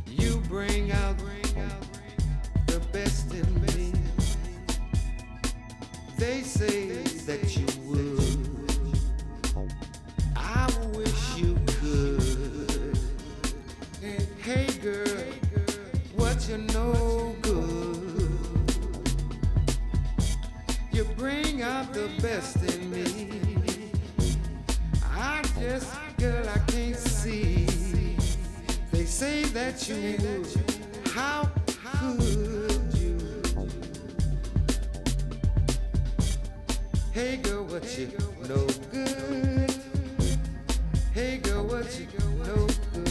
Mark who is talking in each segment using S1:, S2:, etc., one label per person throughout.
S1: You bring out the best in me. They say that you would. I wish you could. Hey girl, what you no good. You bring out the best in me. I just, girl, I can't see. They say that you would. How could you? Hey girl, what you no good? Hey girl, what you no good?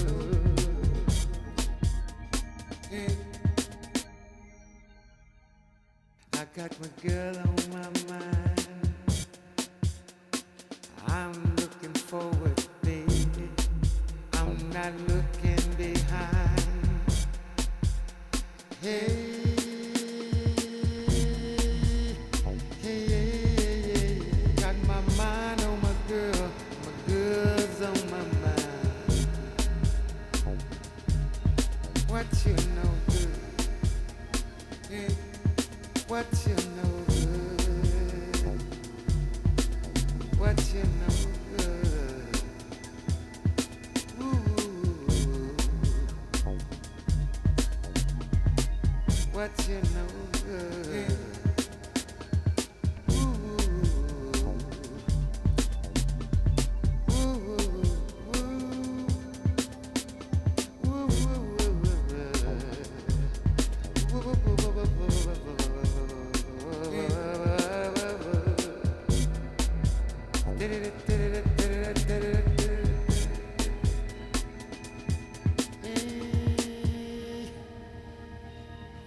S1: I got my girl on my mind. I'm looking forward, baby. I'm not looking behind. Hey. What you know good? What you know good? What you know good? Ooh. What you know good?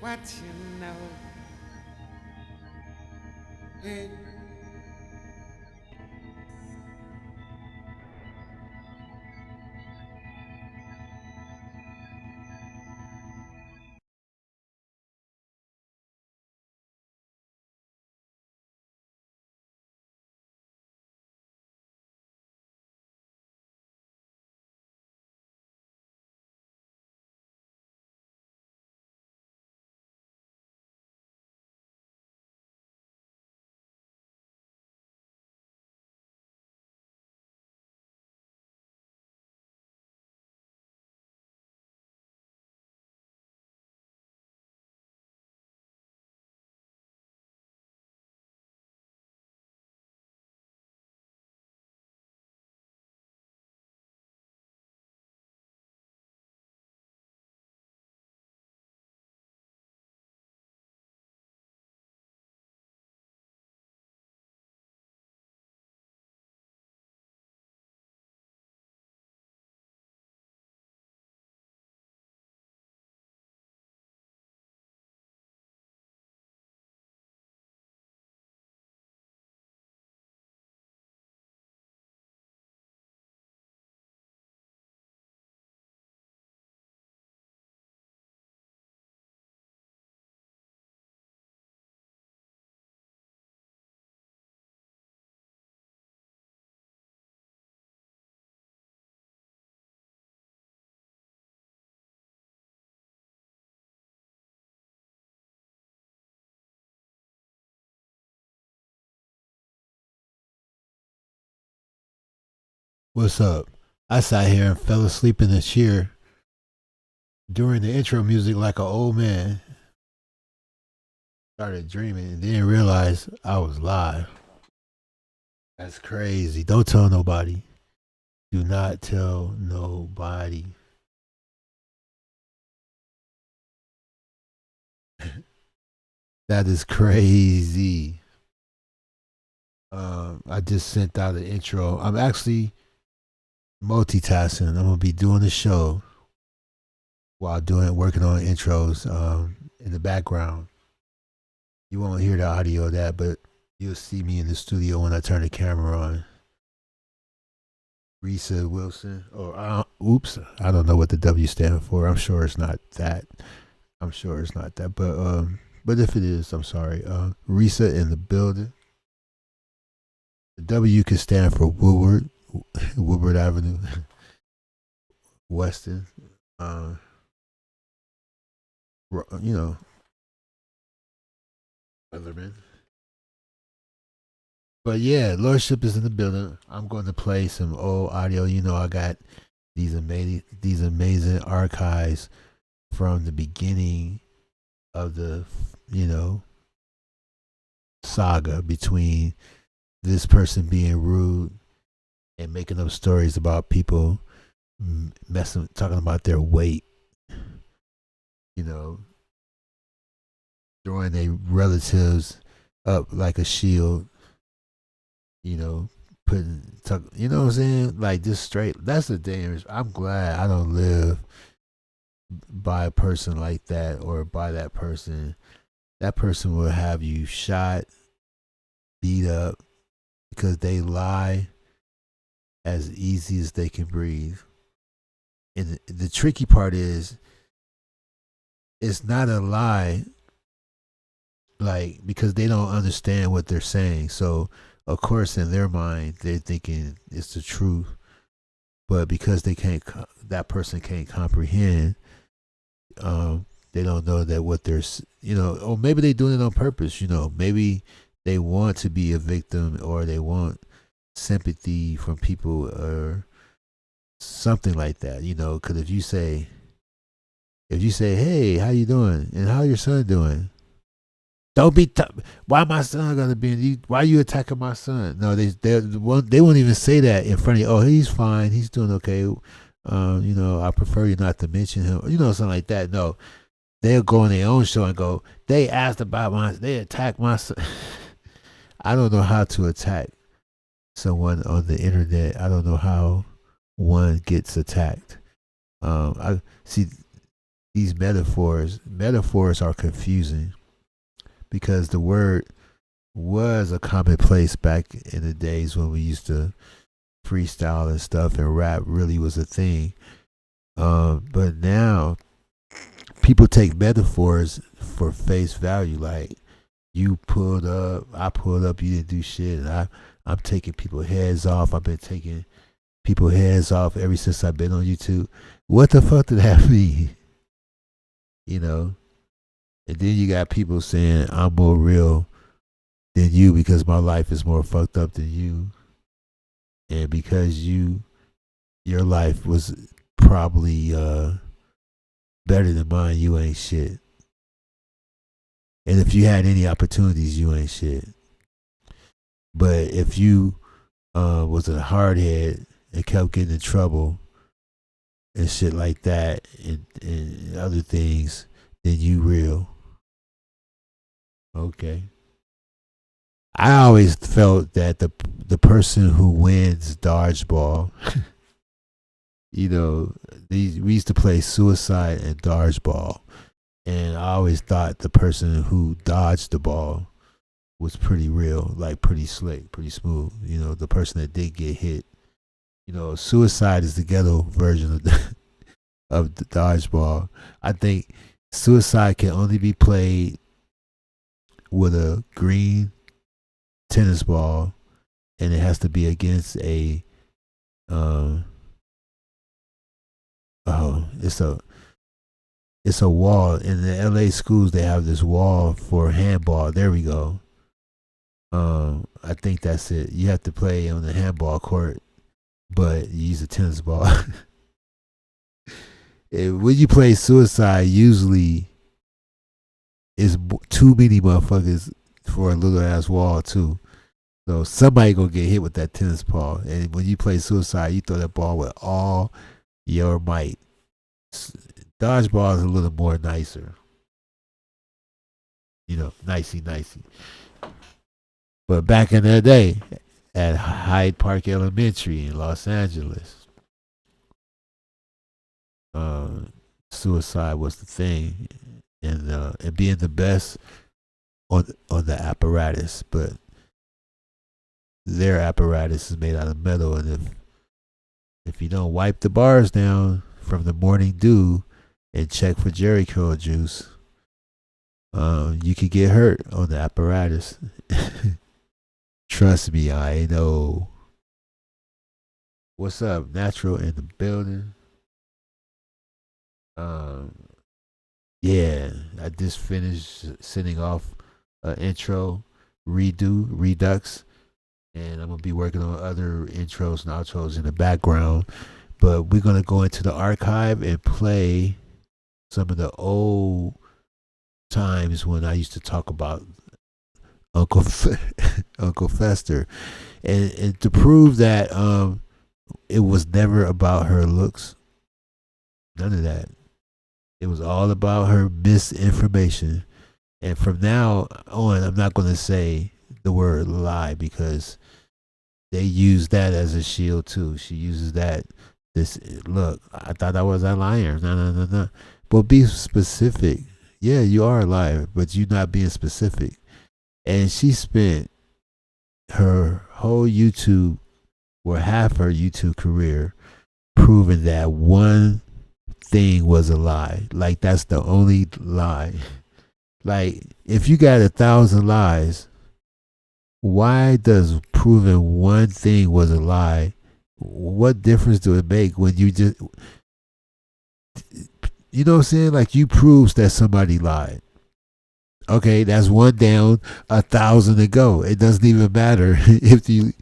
S1: What you know? Hey.
S2: What's up? I sat here and fell asleep in the chair during the intro music like an old man. Started dreaming and didn't realize I was live. That's crazy. Don't tell nobody. Do not tell nobody. That is crazy. I just sent out an intro. I'm actually multitasking. I'm gonna be doing the show while working on intros in the background. You won't hear the audio of that, but you'll see me in the studio when I turn the camera on. Risa Wilson, or oops, I don't know what the W stands for. I'm sure it's not that. I'm sure it's not that, but if it is, I'm sorry. Risa in the building. The W could stand for Woodward, Woodward Avenue, Weston. Uh, you know, Weatherman. But yeah, Lordship is in the building. I'm going to play some old audio. You know, I got these amazing archives from the beginning of the saga between this person being rude and making up stories about people talking about their weight, you know, throwing their relatives up like a shield, you know what I'm saying? Like just straight. That's the dangerous. I'm glad I don't live by a person like that or by that person. That person will have you shot, beat up because they lie as easy as they can breathe. And the tricky part is, it's not a lie, like because they don't understand what they're saying. So of course, in their mind, they're thinking it's the truth, but because that person can't comprehend, they don't know that what they're, or maybe they're doing it on purpose. Maybe they want to be a victim or they want sympathy from people or something like that. Because if you say, "Hey, how you doing?" and "How your son doing?" Don't be. Why my son gonna be? Why you attacking my son? No, they won't even say that in front of you. Oh, he's fine. He's doing okay. I prefer you not to mention him. Something like that. No, they'll go on their own show and go. They asked about they attacked my son. I don't know how to attack someone on the internet. I don't know how one gets attacked. I see these metaphors. Metaphors are confusing, because the word was a commonplace back in the days when we used to freestyle and stuff, and rap really was a thing. But now people take metaphors for face value, like you pulled up, I pulled up, you didn't do shit, and I'm taking people's heads off. I've been taking people's heads off ever since I've been on YouTube. What the fuck did that mean? And then you got people saying I'm more real than you because my life is more fucked up than you. And because your life was probably better than mine, you ain't shit. And if you had any opportunities, you ain't shit. But if you was a hardhead and kept getting in trouble and shit like that and other things, then you real. Okay. I always felt that the person who wins dodgeball, we used to play suicide and dodgeball, and I always thought the person who dodged the ball was pretty real, like pretty slick, pretty smooth. The person that did get hit. Suicide is the ghetto version of of the dodgeball. I think suicide can only be played with a green tennis ball, and it has to be against a it's a wall. In the LA schools they have this wall for handball. There we go. I think that's it. You have to play on the handball court, but you use a tennis ball. When you play suicide, usually it's too many motherfuckers for a little ass wall too. So somebody gonna get hit with that tennis ball. And when you play suicide, you throw that ball with all your might. Dodgeball is a little more nicer. nicey nicey. But back in the day, at Hyde Park Elementary in Los Angeles, uh, suicide was the thing, and being the best on the apparatus. But their apparatus is made out of metal, and if you don't wipe the bars down from the morning dew and check for Jerry curl juice, you could get hurt on the apparatus. Trust me, I know. What's up, Natural in the building? Um, yeah, I just finished sending off an intro, redux, and I'm gonna be working on other intros and outros in the background. But we're gonna go into the archive and play some of the old times when I used to talk about Uncle Fester, and to prove that it was never about her looks. None of that. It was all about her misinformation. And from now on, I'm not going to say the word lie because they use that as a shield too. She uses that. This look, I thought I was a liar. No. But be specific. Yeah, you are a liar, but you're not being specific. And she spent her whole YouTube, or half her YouTube career, proving that one thing was a lie. Like that's the only lie. Like if you got 1,000 lies, why does proving one thing was a lie? What difference do it make when you just, you know what I'm saying? Like you proves that somebody lied. Okay, that's one down, 1,000 to go. It doesn't even matter if you,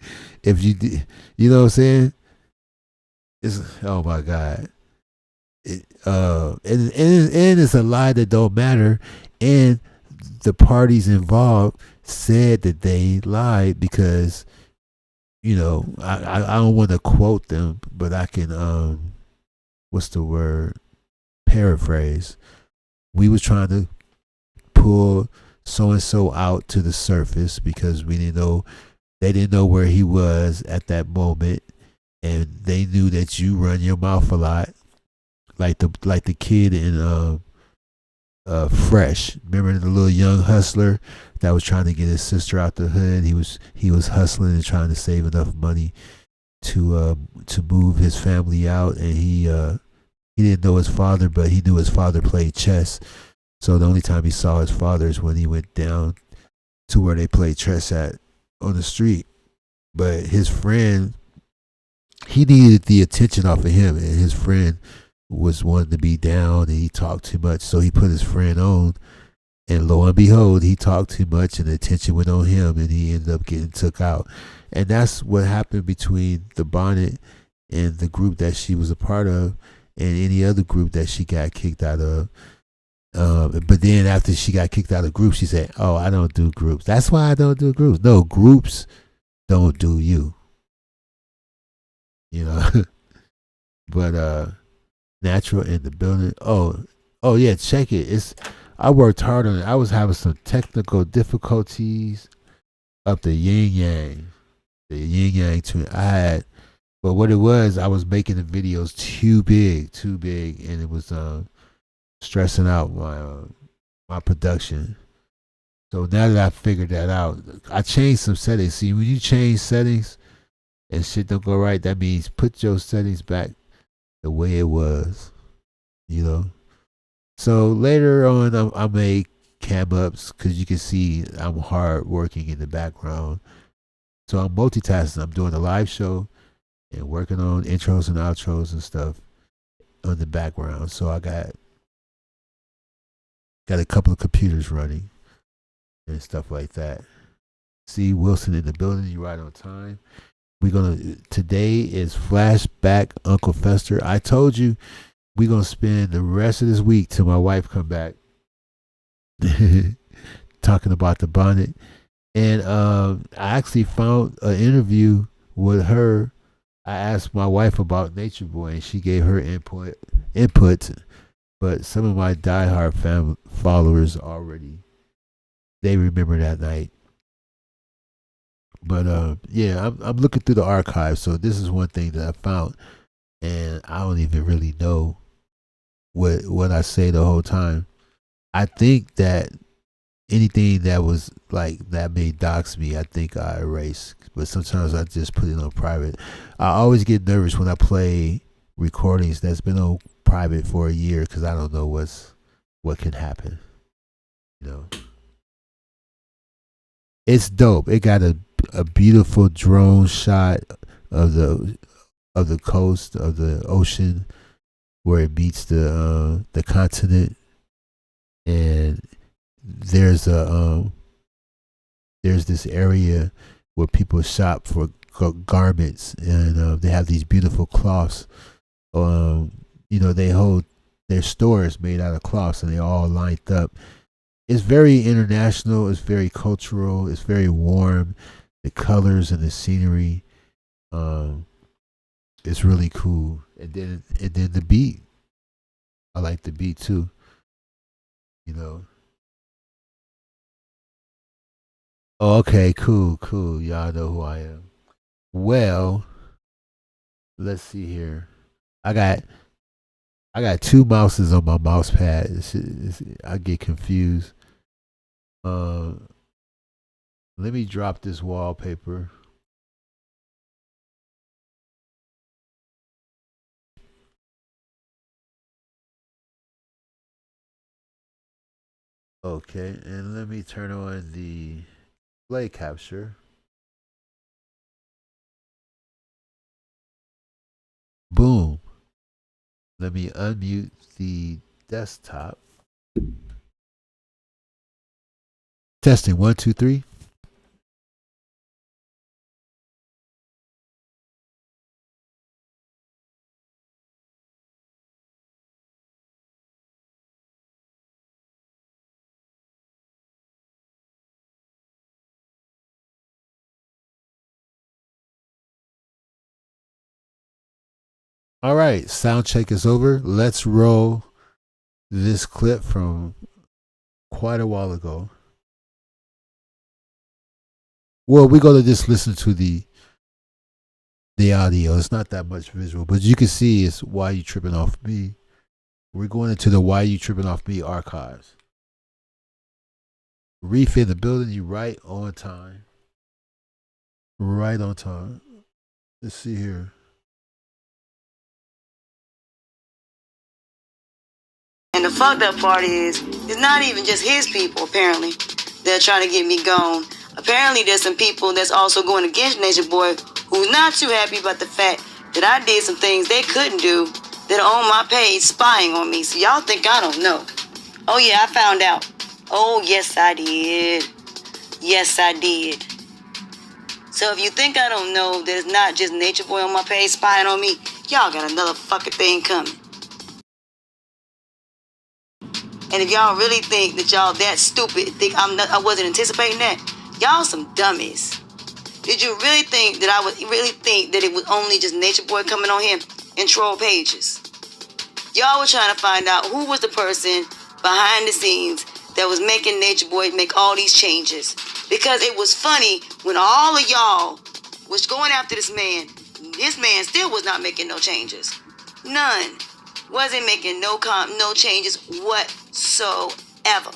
S2: you know what I'm saying? It's, oh my God. And it's a lie that don't matter, and the parties involved said that they lied because I don't want to quote them, but I can what's the word, paraphrase. We was trying to pull so and so out to the surface because they didn't know where he was at that moment, and they knew that you run your mouth a lot. Like the kid in Fresh. Remember the little young hustler that was trying to get his sister out the hood? He was hustling and trying to save enough money to move his family out, and he didn't know his father, but he knew his father played chess. So the only time he saw his father is when he went down to where they played chess at on the street. But his friend, he needed the attention off of him, and his friend was wanting to be down, and he talked too much, so he put his friend on, and lo and behold, he talked too much and the attention went on him, and he ended up getting took out. And that's what happened between the Bonnet and the group that she was a part of, and any other group that she got kicked out of. But then after she got kicked out of groups, she said, "Oh, I don't do groups. That's why I don't do groups." No, groups don't do you. But Natural in the building. Oh yeah, check it. I worked hard on it. I was having some technical difficulties up the yin yang twin. But what it was, I was making the videos too big, and it was stressing out my production. So now that I figured that out, I changed some settings. See, when you change settings and shit don't go right, that means put your settings back the way it was, So later on, I made cam ups because you can see I'm hard working in the background. So I'm multitasking. I'm doing a live show and working on intros and outros and stuff on the background. So I got a couple of computers running and stuff like that. See Wilson in the building. You right on time. Today is Flashback Uncle Fester. I told you we're going to spend the rest of this week till my wife come back talking about the Bonnet. And I actually found an interview with her. I asked my wife about Nature Boy, and she gave her input. But some of my diehard followers already they remember that night. But yeah, I'm looking through the archives, so this is one thing that I found, and I don't even really know what I say the whole time. I think that anything that was like that may dox me, I think I erase. But sometimes I just put it on private. I always get nervous when I play recordings that's been on private for a year because I don't know what can happen. You know, it's dope. It got a beautiful drone shot of the coast of the ocean where it meets the continent, and there's there's this area where people shop for garments, and they have these beautiful cloths. They hold their stores made out of cloths, and they all lined up. It's very international. It's very cultural. It's very warm. The colors and the scenery, it's really cool. And then the beat. I like the beat too. You know. Oh, okay, cool. Y'all know who I am. Well, let's see here. I got I got two mouses on my mouse pad. I get confused. Uh, Let me drop this wallpaper. Okay, and let me turn on the play capture. Boom. Let me unmute the desktop. Testing 1, 2, 3. All right, sound check is over. Let's roll this clip from quite a while ago. Well, we're gonna just listen to the audio. It's not that much visual, but you can see it's Why You Tripping Off Me. We're going into the Why You Tripping Off Me archives. Reef in the building, you right on time. Right on time. Let's see here.
S3: And the fucked up part is, it's not even just his people, apparently. They're trying to get me gone. Apparently, there's some people that's also going against Nature Boy who's not too happy about the fact that I did some things they couldn't do that are on my page spying on me. So y'all think I don't know. Oh yeah, I found out. Oh yes, I did. Yes, I did. So if you think I don't know that it's not just Nature Boy on my page spying on me, y'all got another fucking thing coming. And if y'all really think that y'all that stupid, think I wasn't anticipating that, y'all some dummies. Did you really think that it was only just Nature Boy coming on here and troll pages? Y'all were trying to find out who was the person behind the scenes that was making Nature Boy make all these changes. Because it was funny when all of y'all was going after this man still was not making no changes. None. Wasn't making no changes whatsoever.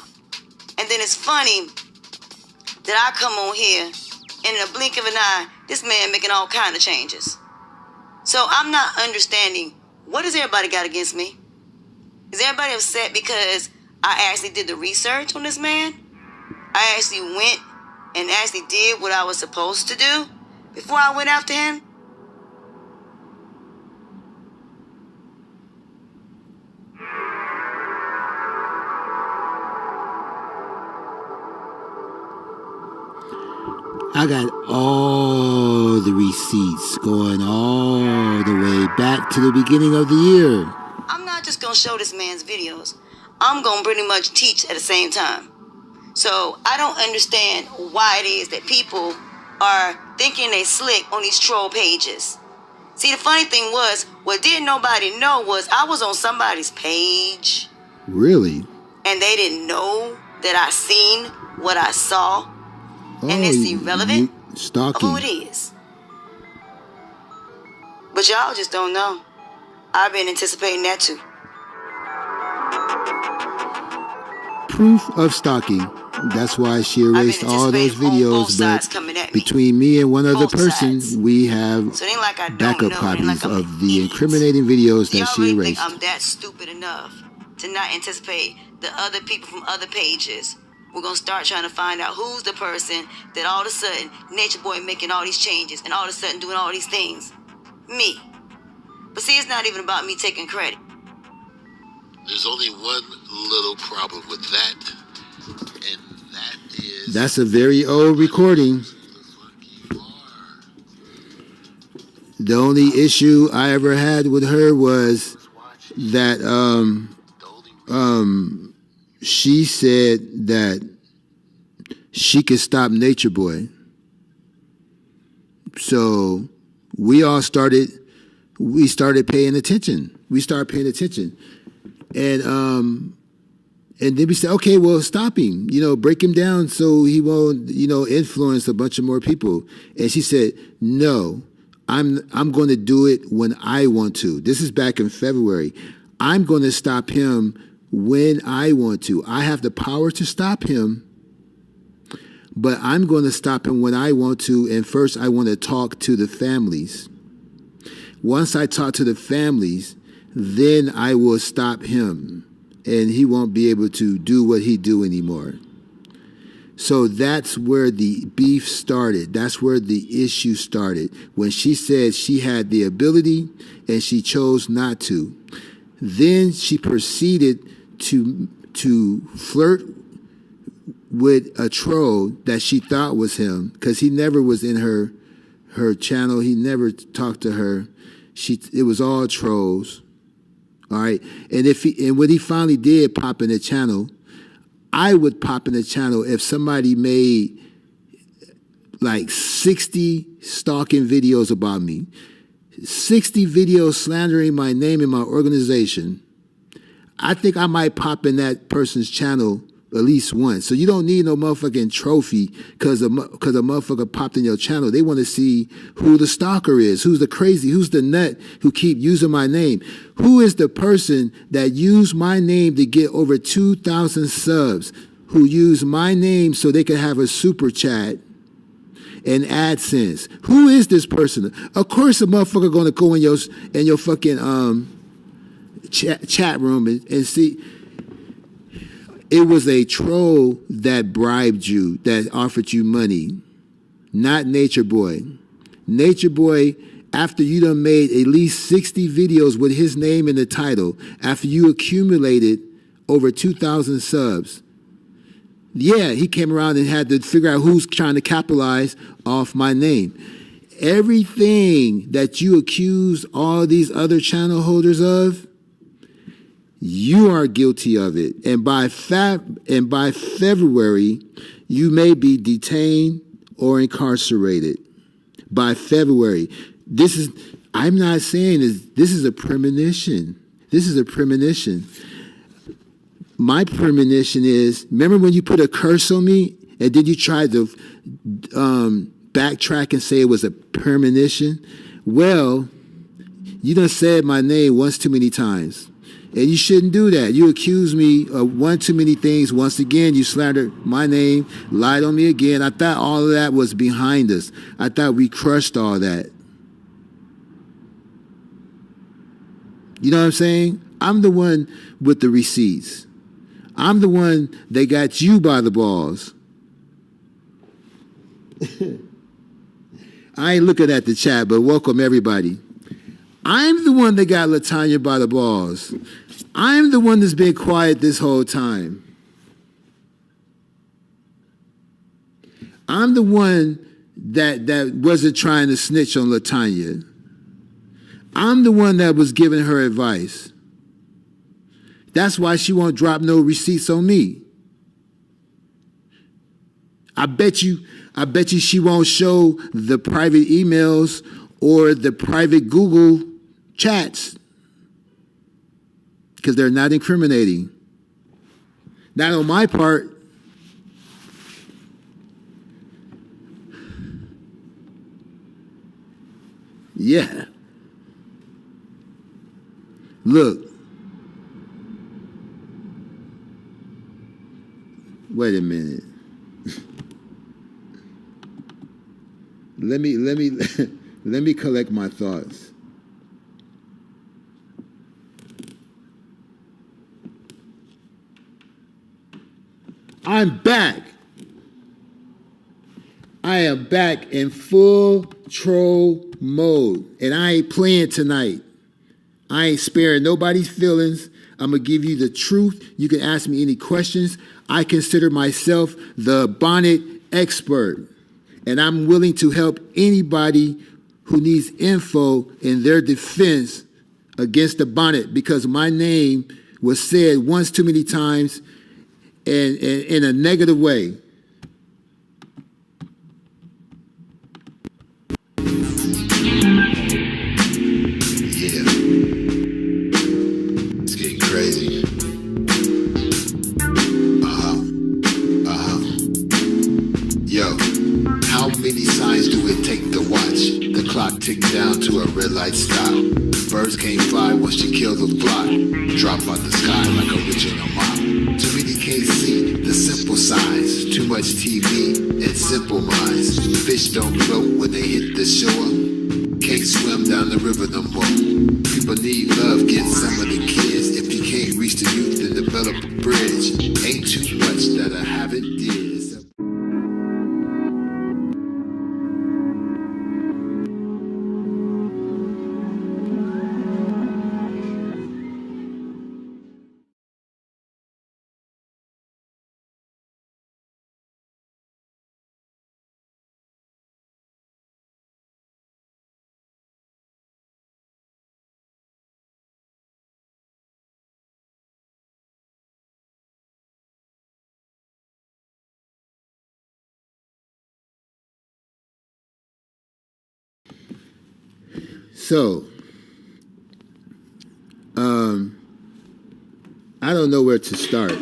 S3: And then it's funny that I come on here and in a blink of an eye, this man making all kind of changes. So I'm not understanding, what does everybody got against me? Is everybody upset because I actually did the research on this man? I actually went and actually did what I was supposed to do before I went after him?
S2: I got all the receipts going all the way back to the beginning of the year.
S3: I'm not just going to show this man's videos. I'm going to pretty much teach at the same time. So I don't understand why it is that people are thinking they slick on these troll pages. See, the funny thing was, what didn't nobody know was I was on somebody's page.
S2: Really?
S3: And they didn't know that I seen what I saw, and it's irrelevant of
S4: stalking.
S3: who it is. But y'all just don't know. I've been anticipating that too.
S4: Proof of stalking. That's why she erased all those videos. But between me and one other person, we have
S3: So it ain't like I don't
S4: backup
S3: know. It
S4: copies
S3: ain't like I'm
S4: of
S3: an
S4: the
S3: idiot.
S4: incriminating videos that
S3: Y'all
S4: she
S3: really
S4: erased.
S3: think I'm that stupid enough to not anticipate the other people from other pages? We're gonna start trying to find out who's the person that all of a sudden Nature Boy making all these changes and all of a sudden doing all these things. Me. But see, it's not even about me taking credit.
S5: There's only one little problem with that, and that is...
S4: That's a very old recording. The only issue I ever had with her was that she said that she could stop Nature Boy. So we started paying attention. We started paying attention. And then we said, okay, well, stop him, break him down so he won't, influence a bunch of more people. And she said, no, I'm going to do it when I want to. This is back in February. I'm going to stop him when I want to. I have the power to stop him, but I'm going to stop him when I want to. And first, I want to talk to the families. Once I talk to the families, then I will stop him, and he won't be able to do what he do anymore. So that's where the beef started. That's where the issue started. When she said she had the ability and she chose not to. Then she proceeded to flirt with a troll that she thought was him, because he never was in her channel. He never talked to her. It was all trolls. All right. And when he finally did pop in the channel, I would pop in the channel if somebody made like 60 stalking videos about me, 60 videos slandering my name and my organization. I think I might pop in that person's channel at least once. So you don't need no motherfucking trophy because a motherfucker popped in your channel. They want to see who the stalker is, who's the nut who keep using my name. Who is the person that used my name to get over 2,000 subs, who used my name so they could have a super chat and AdSense? Who is this person? Of course a motherfucker gonna go in your fucking chat room and see. It was a troll that bribed you, that offered you money, not Nature Boy. Nature Boy, after you done made at least 60 videos with his name in the title, after you accumulated over 2,000 subs, yeah, he came around and had to figure out who's trying to capitalize off my name. Everything that you accuse all these other channel holders of, you are guilty of it. And by February, you may be detained or incarcerated. By February. I'm not saying this is a premonition. This is a premonition. My premonition is, remember when you put a curse on me and then you tried to backtrack and say it was a premonition? Well, you done said my name once too many times. And you shouldn't do that. You accuse me of one too many things. Once again, you slandered my name, lied on me again. I thought all of that was behind us. I thought we crushed all that. You know what I'm saying? I'm the one with the receipts. I'm the one that got you by the balls. I ain't looking at the chat, but welcome everybody. I'm the one that got Latanya by the balls. I'm the one that's been quiet this whole time. I'm the one that wasn't trying to snitch on Latanya. I'm the one that was giving her advice. That's why she won't drop no receipts on me. I bet you she won't show the private emails or the private Google chats because they're not incriminating. Not on my part. Yeah. Look. Wait a minute. Let me collect my thoughts. I'm back. I am back in full troll mode, and I ain't playing tonight. I ain't sparing nobody's feelings. I'm going to give you the truth. You can ask me any questions. I consider myself the bonnet expert, and I'm willing to help anybody who needs info in their defense against the bonnet, because my name was said once too many times and in a negative way.
S5: Crazy. Yo, how many signs do it take to watch the clock tick down to a red light stop? Birds can't fly once you kill the flock. Drop out the sky like original mop. Too many can't see the simple signs. Too much TV and simple minds. Fish don't float when they hit the shore. Can't swim down the river no more. People need love, get some of the kids. If you can't reach the youth, then develop a bridge. Ain't too much that I haven't did.
S4: So, I don't know where to start.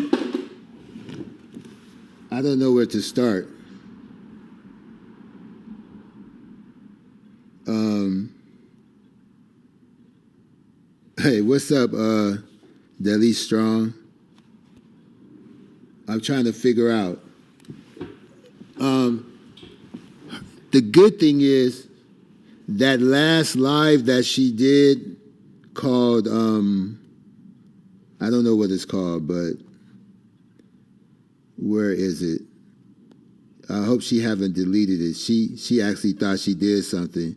S4: Hey, what's up, Deli Strong? I'm trying to figure out. The good thing is, that last live that she did called, I don't know what it's called, but where is it? I hope she haven't deleted it. She actually thought she did something.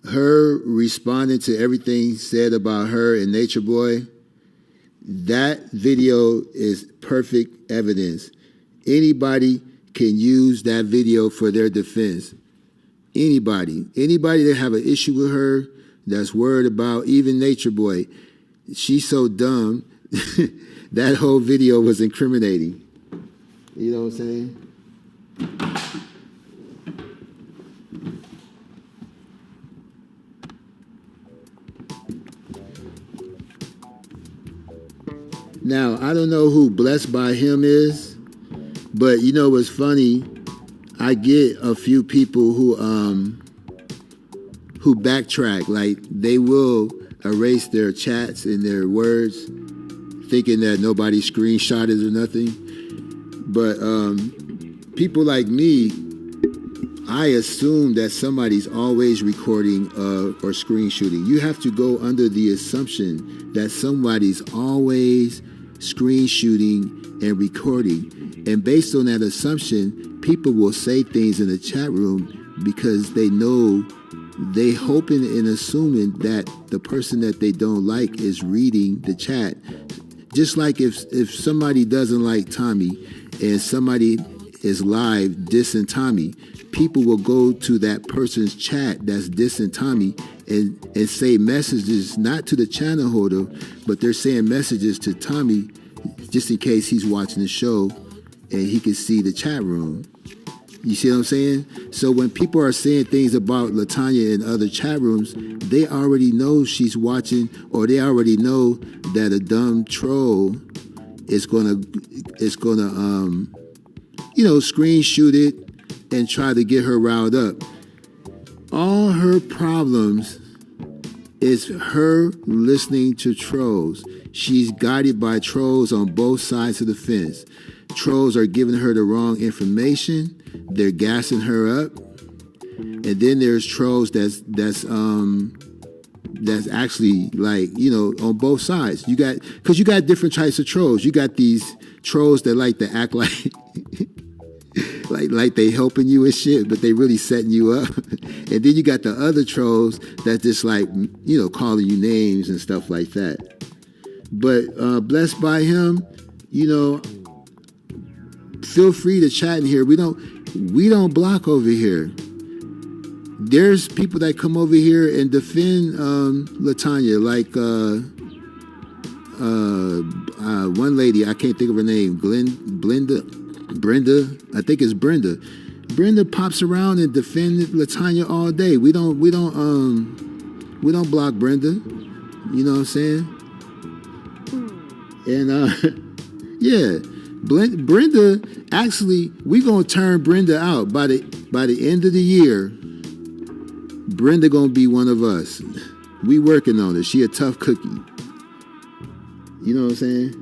S4: Her responding to everything said about her and Nature Boy, that video is perfect evidence. Anybody can use that video for their defense. Anybody that have an issue with her, that's worried about, even Nature Boy, she's so dumb, that whole video was incriminating. You know what I'm saying? Now, I don't know who Blessed by Him is, but you know what's funny? I get a few people who backtrack, like they will erase their chats and their words, thinking that nobody screenshotted or nothing. But people like me, I assume that somebody's always recording or screenshooting. You have to go under the assumption that somebody's always screenshooting and recording. And based on that assumption, people will say things in the chat room because they know, they hoping and assuming that the person that they don't like is reading the chat. Just like if somebody doesn't like Tommy and somebody is live dissing Tommy, people will go to that person's chat that's dissing Tommy and say messages, not to the channel holder, but they're saying messages to Tommy just in case he's watching the show and he can see the chat room. You see what I'm saying? So when people are saying things about LaTanya in other chat rooms, they already know she's watching, or they already know that a dumb troll is gonna screenshot it and try to get her riled up. All her problems is her listening to trolls. She's guided by trolls on both sides of the fence. Trolls are giving her the wrong information. They're gassing her up. And then there's trolls that's actually like, you know, on both sides. You got different types of trolls. You got these trolls that like to act like like they helping you and shit, but they really setting you up. And then you got the other trolls that just like, you know, calling you names and stuff like that. But blessed by him, you know, feel free to chat in here. We don't block over here. There's people that come over here and defend LaTanya, like one lady, I can't think of her name, Brenda, I think it's Brenda. Brenda pops around and defends LaTanya all day. We don't block Brenda. You know what I'm saying? And yeah, Brenda, actually, we gonna turn Brenda out by the end of the year. Brenda gonna be one of us. We working on it. She a tough cookie. You know what I'm saying?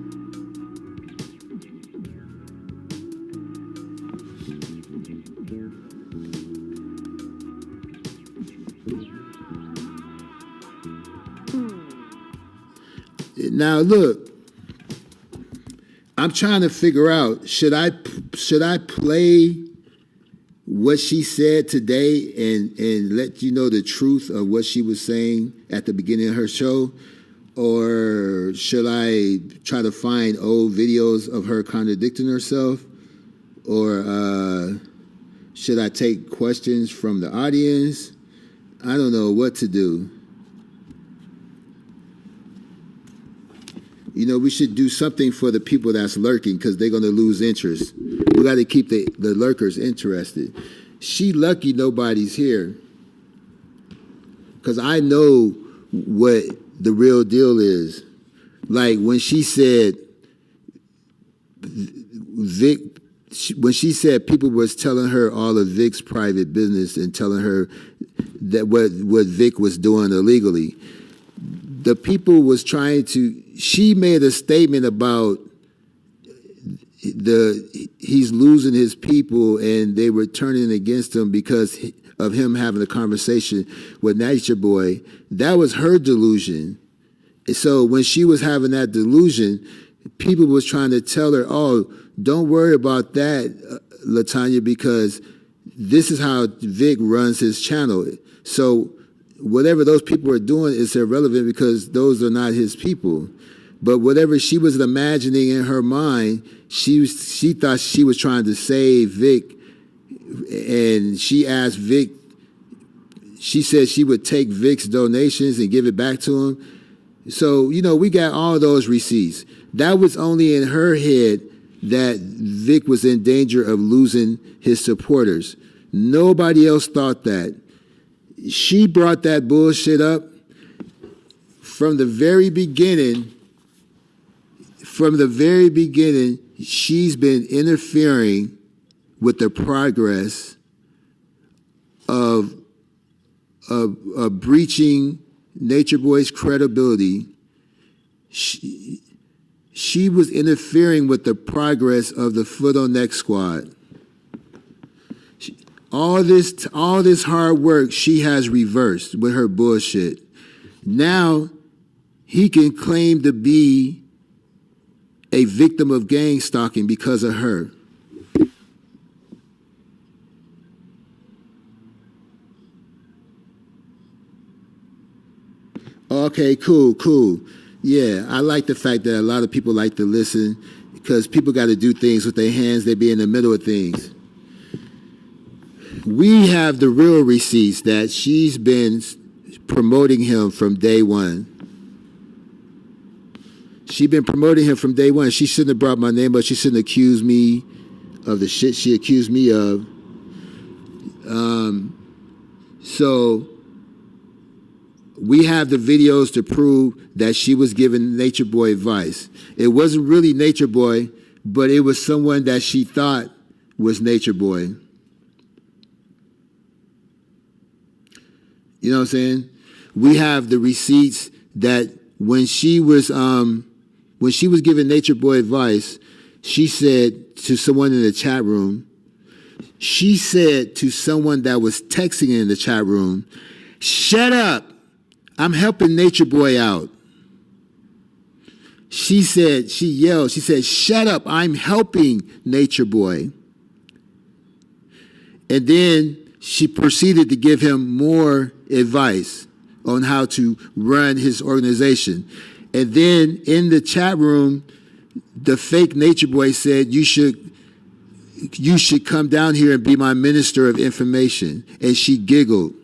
S4: Now look, I'm trying to figure out, should I play what she said today and let you know the truth of what she was saying at the beginning of her show? Or should I try to find old videos of her contradicting herself? Or should I take questions from the audience? I don't know what to do. You know, we should do something for the people that's lurking because they're going to lose interest. We got to keep the lurkers interested. She lucky nobody's here because I know what the real deal is. Like when she said, when she said people was telling her all of Vic's private business and telling her that what Vic was doing illegally, the people was trying to, she made a statement about he's losing his people and they were turning against him because of him having a conversation with Nature Boy. That was her delusion. And so when she was having that delusion, people was trying to tell her, oh, don't worry about that, LaTanya, because this is how Vic runs his channel. So whatever those people are doing is irrelevant because those are not his people. But whatever she was imagining in her mind, she thought she was trying to save Vic, and she asked Vic, she said she would take Vic's donations and give it back to him. So, you know, we got all those receipts. That was only in her head that Vic was in danger of losing his supporters. Nobody else thought that. She brought that bullshit up from the very beginning. From the very beginning, she's been interfering with the progress of breaching Nature Boy's credibility. She was interfering with the progress of the Foot on Neck Squad. All this hard work she has reversed with her bullshit. Now he can claim to be a victim of gang stalking because of her. Okay, cool. Yeah, I like the fact that a lot of people like to listen because people got to do things with their hands. They be in the middle of things. We have the real receipts that she's been promoting him from day one. She's been promoting him from day one. She shouldn't have brought my name up. She shouldn't accuse me of the shit she accused me of. So we have the videos to prove that she was giving Nature Boy advice. It wasn't really Nature Boy, but it was someone that she thought was Nature Boy. You know what I'm saying? We have the receipts that when she was giving Nature Boy advice, she said to someone in the chat room, she said to someone that was texting in the chat room, "Shut up. I'm helping Nature Boy out." She yelled, "Shut up. I'm helping Nature Boy." And then she proceeded to give him more advice on how to run his organization. And then in the chat room, the fake Nature Boy said, you should come down here and be my minister of information. And she giggled.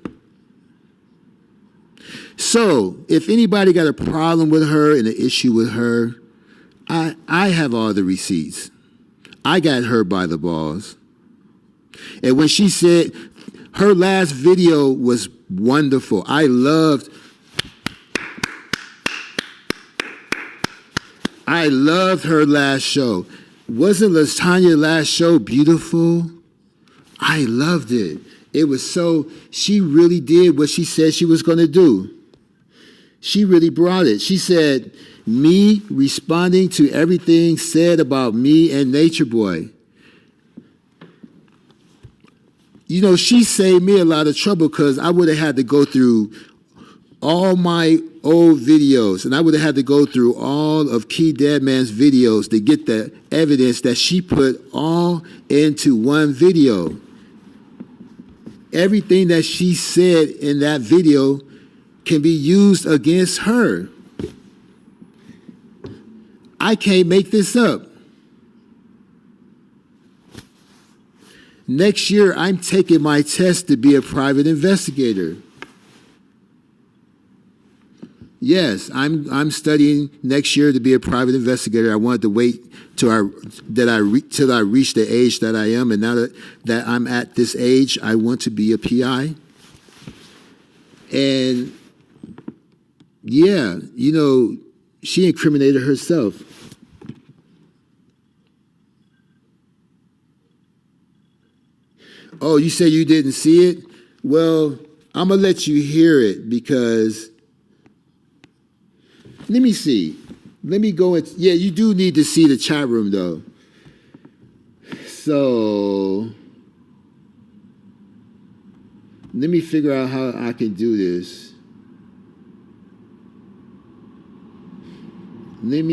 S4: So if anybody got a problem with her and an issue with her, I have all the receipts. I got her by the balls. And when she said her last video was wonderful, I loved her last show. Wasn't LaTanya's last show beautiful? I loved it. It was she really did what she said she was going to do. She really brought it. She said, me responding to everything said about me and Nature Boy. You know, she saved me a lot of trouble because I would have had to go through all my old videos, and I would have had to go through all of Key Deadman's videos to get the evidence that she put all into one video. Everything that she said in that video can be used against her. I can't make this up. Next year, I'm taking my test to be a private investigator. Yes, I'm studying next year to be a private investigator. I wanted to wait till I reach the age that I am, and now that I'm at this age, I want to be a PI. And yeah, you know, she incriminated herself. Oh, you say you didn't see it? Well, I'm going to let you hear it because, let me see. Let me go. Yeah, you do need to see the chat room, though. So, let me figure out how I can do this. Let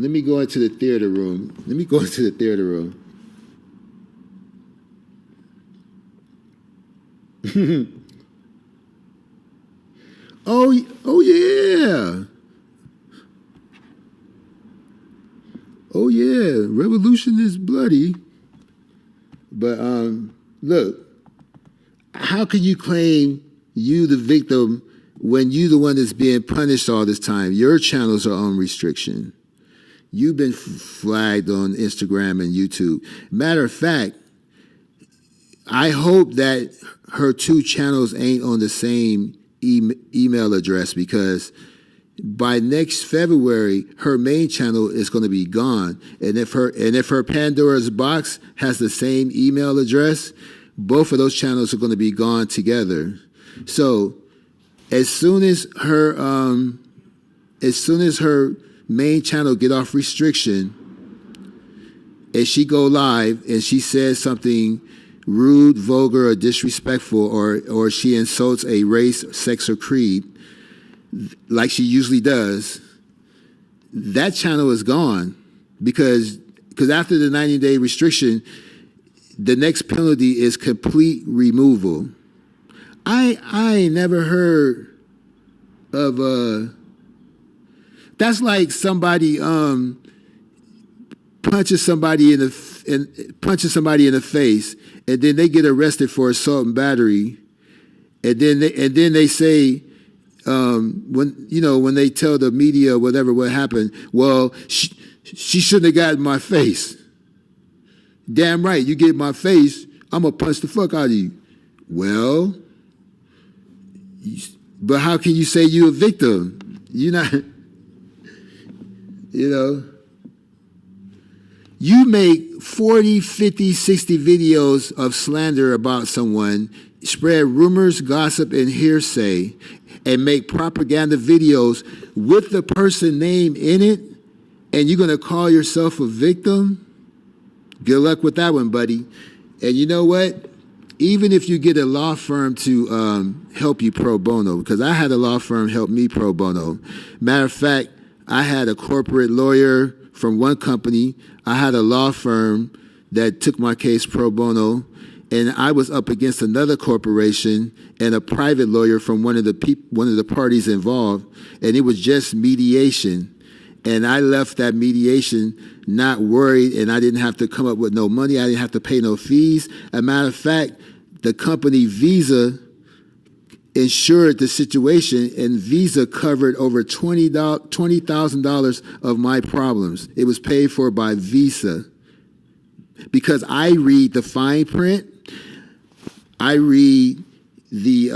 S4: me go into the theater room. Oh yeah. Oh yeah. Revolution is bloody. But look, how can you claim you the victim when you the one that's being punished all this time? Your channels are on restriction. You've been flagged on Instagram and YouTube. Matter of fact, I hope that her two channels ain't on the same email address, because by next February, her main channel is going to be gone. And if her Pandora's box has the same email address, both of those channels are going to be gone together. So as soon as her main channel get off restriction and she go live and she says something rude, vulgar, or disrespectful, or she insults a race, sex, or creed, like she usually does, that channel is gone because after the 90-day restriction, the next penalty is complete removal. I ain't never heard of that's like somebody punches somebody in the face, and then they get arrested for assault and battery, and then they say when they tell the media whatever what happened, well, she shouldn't have gotten my face. Damn right, you get my face, I'm gonna punch the fuck out of you. Well, but how can you say you a victim? You're not. You know, You make 40, 50, 60 videos of slander about someone, spread rumors, gossip, and hearsay, and make propaganda videos with the person name in it, and you're going to call yourself a victim? Good luck with that one, buddy. And you know what? Even if you get a law firm to help you pro bono, because I had a law firm help me pro bono. Matter of fact, I had a corporate lawyer from one company. I had a law firm that took my case pro bono, and I was up against another corporation and a private lawyer from one of the parties involved, and it was just mediation. And I left that mediation not worried, and I didn't have to come up with no money. I didn't have to pay no fees. As a matter of fact, the company Visa insured the situation, and Visa covered over $20,000 of my problems. It was paid for by Visa. Because I read the fine print, I read the,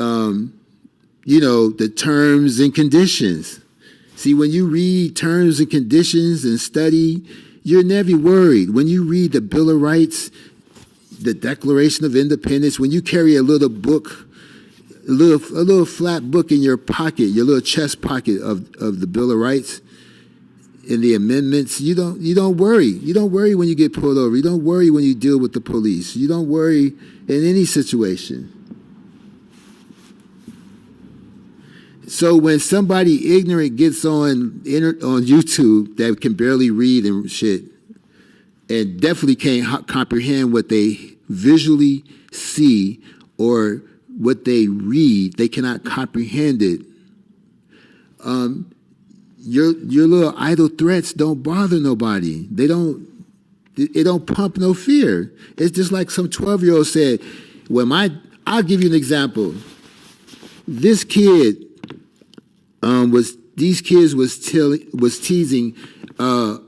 S4: the terms and conditions. See, when you read terms and conditions and study, you're never worried. When you read the Bill of Rights, the Declaration of Independence, when you carry a little book, a little flat book in your pocket, your little chest pocket of the Bill of Rights and the amendments, you don't worry. You don't worry when you get pulled over. You don't worry when you deal with the police. You don't worry in any situation. So when somebody ignorant gets on YouTube that can barely read and shit, and definitely can't comprehend what they visually see or what they read, they cannot comprehend it. Your little idle threats don't bother nobody. It don't pump no fear. It's just like some 12-year-old said, I'll give you an example. This kid was teasing a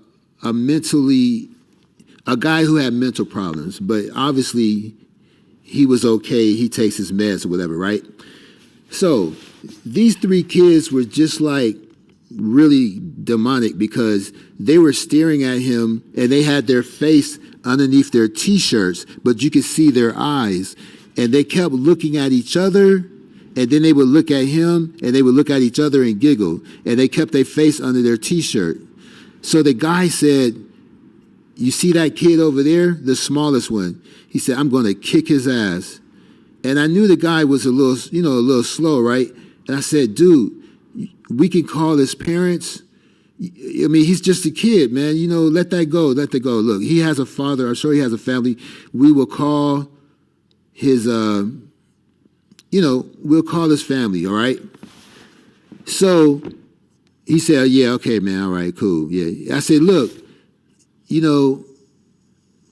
S4: guy who had mental problems, but obviously he was okay. He takes his meds or whatever, right? So these three kids were just like really demonic because they were staring at him and they had their face underneath their T-shirts, but you could see their eyes. And they kept looking at each other, and then they would look at him, and they would look at each other and giggle. And they kept their face under their T-shirt. So the guy said, "You see that kid over there, the smallest one?" He said, "I'm going to kick his ass." And I knew the guy was a little slow, right? And I said, "Dude, we can call his parents. I mean, he's just a kid, man. Let that go. Let that go. Look, he has a father. I'm sure he has a family. We will call his, we'll call his family, all right?" So he said, "Yeah, okay, man. All right, cool. Yeah." I said, "Look,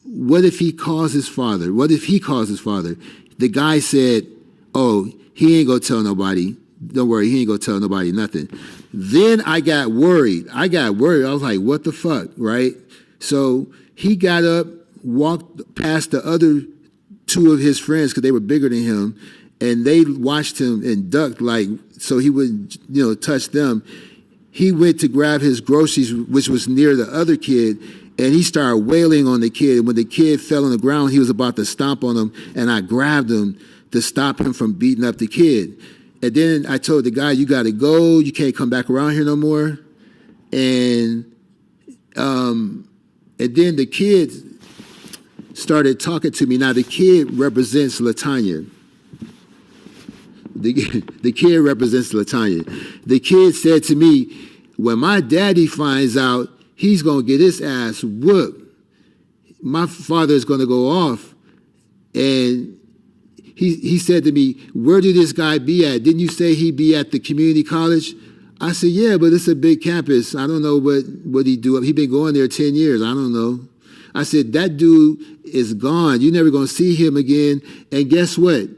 S4: what if he calls his father? What if he calls his father?" The guy said, "Oh, he ain't gonna tell nobody. Don't worry, he ain't gonna tell nobody nothing." Then I got worried. I was like, what the fuck, right? So he got up, walked past the other two of his friends because they were bigger than him, and they watched him and ducked so he wouldn't, touch them. He went to grab his groceries, which was near the other kid, and he started wailing on the kid. And when the kid fell on the ground, he was about to stomp on him, and I grabbed him to stop him from beating up the kid. And then I told the guy, "You got to go. You can't come back around here no more." And then the kid started talking to me. Now, the kid represents LaTanya. The kid represents LaTanya. The kid said to me, "When my daddy finds out, he's going to get his ass whooped. My father is going to go off." And he said to me, "Where did this guy be at? Didn't you say he'd be at the community college?" I said, "Yeah, but it's a big campus. I don't know what he do. He been going there 10 years. I don't know." I said, "That dude is gone. You're never going to see him again. And guess what?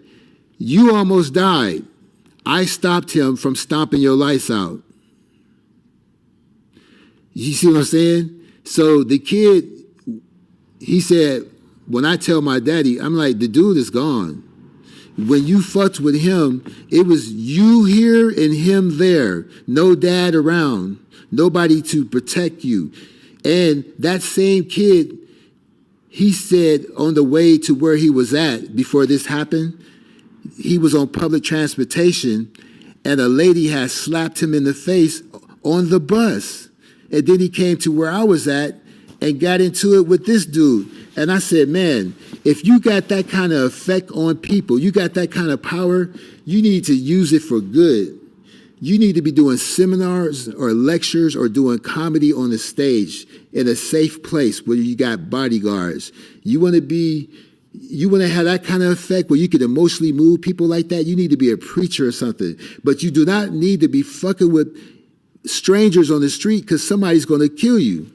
S4: You almost died. I stopped him from stomping your lights out." You see what I'm saying? So the kid, he said, "When I tell my daddy," I'm like, "The dude is gone. When you fucked with him, it was you here and him there. No dad around. Nobody to protect you." And that same kid he said on the way to where he was at before this happened, he was on public transportation and a lady had slapped him in the face on the bus. And then he came to where I was at and got into it with this dude. And I said, man, if you got that kind of effect on people, you got that kind of power, you need to use it for good. You need to be doing seminars or lectures or doing comedy on the stage in a safe place where you got bodyguards. You want to have that kind of effect where you can emotionally move people like that? You need to be a preacher or something. But you do not need to be fucking with strangers on the street because somebody's going to kill you.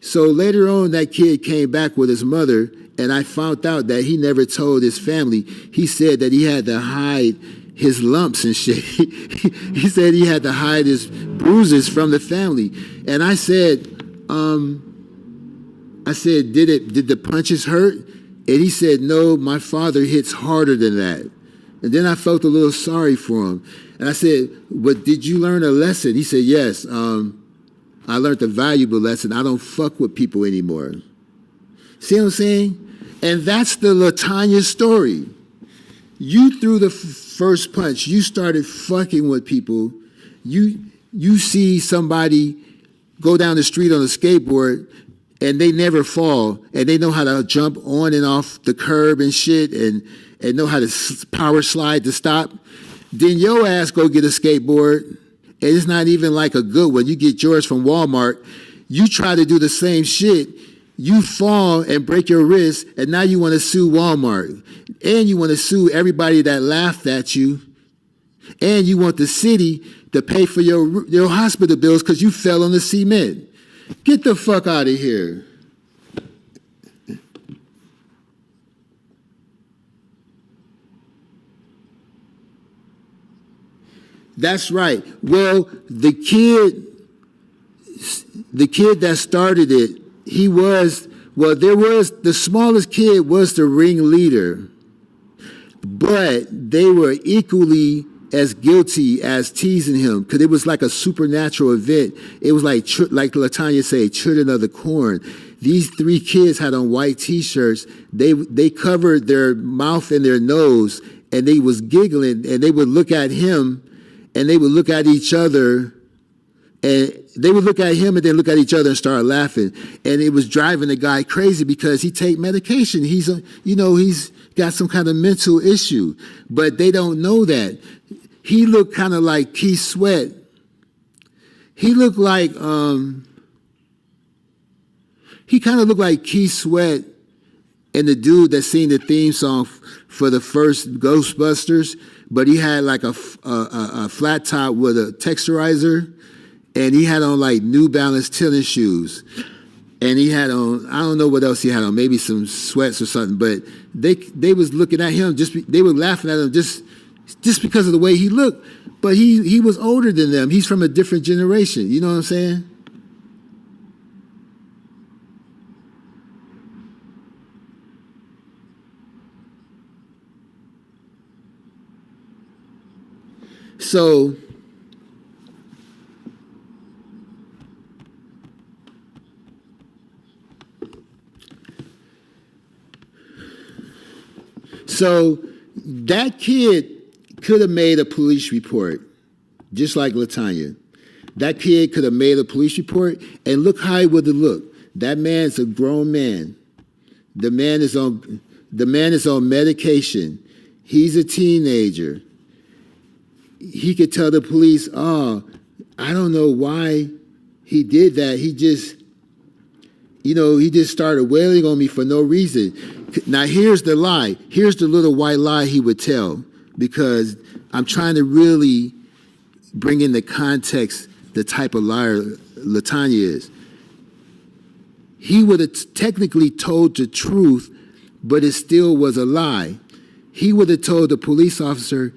S4: So later on, that kid came back with his mother, and I found out that he never told his family. He said that he had to hide his lumps and shit. He said he had to hide his bruises from the family. And I said, did the punches hurt? And he said, no, my father hits harder than that. And then I felt a little sorry for him. And I said, but did you learn a lesson? He said, yes, I learned a valuable lesson. I don't fuck with people anymore. See what I'm saying? And that's the LaTanya story. You threw the first punch. You started fucking with people. You see somebody go down the street on a skateboard and they never fall and they know how to jump on and off the curb and shit and know how to power slide to stop. Then your ass go get a skateboard and it's not even like a good one. You get yours from Walmart. You try to do the same shit. You fall and break your wrist, and now you want to sue Walmart. And you want to sue everybody that laughed at you. And you want the city to pay for your hospital bills because you fell on the cement. Get the fuck out of here. That's right. Well, the kid that started it, the smallest kid was the ringleader, but they were equally as guilty as teasing him because it was like a supernatural event. It was like LaTanya said, children of the corn. These three kids had on white T-shirts. They covered their mouth and their nose, and they was giggling, and they would look at him, and they would look at each other, and they would look at him and then look at each other and start laughing. And it was driving the guy crazy because he take medication. He's got some kind of mental issue, but they don't know that. He looked kind of like Keith Sweat. He looked like, he kind of looked like Keith Sweat and the dude that sang the theme song for the first Ghostbusters, but he had like a flat top with a texturizer. And he had on like New Balance tennis shoes. And he had on, I don't know what else he had on, maybe some sweats or something. But they was looking at him, they were laughing at him just because of the way he looked. But he was older than them. He's from a different generation. You know what I'm saying? So that kid could have made a police report, just like LaTanya. That kid could have made a police report, and look how he would have looked. That man's a grown man. The man is on medication. He's a teenager. He could tell the police, oh, I don't know why he did that. He just started wailing on me for no reason. Now, here's the lie. Here's the little white lie he would tell, because I'm trying to really bring in the context, the type of liar LaTanya is. He would have technically told the truth, but it still was a lie. He would have told the police officer,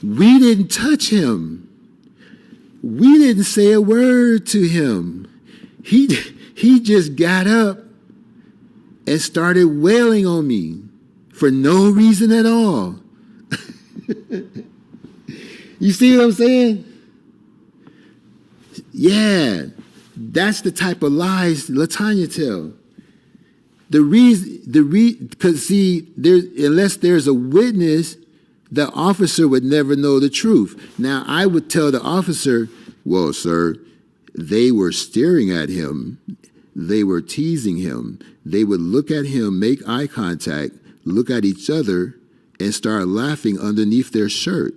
S4: we didn't touch him. We didn't say a word to him. He just got up and started wailing on me for no reason at all. You see what I'm saying? Yeah, that's the type of lies LaTanya tell. because see, unless there's a witness, the officer would never know the truth. Now, I would tell the officer, well, sir, they were staring at him. They were teasing him. They would look at him, make eye contact, look at each other, and start laughing underneath their shirt.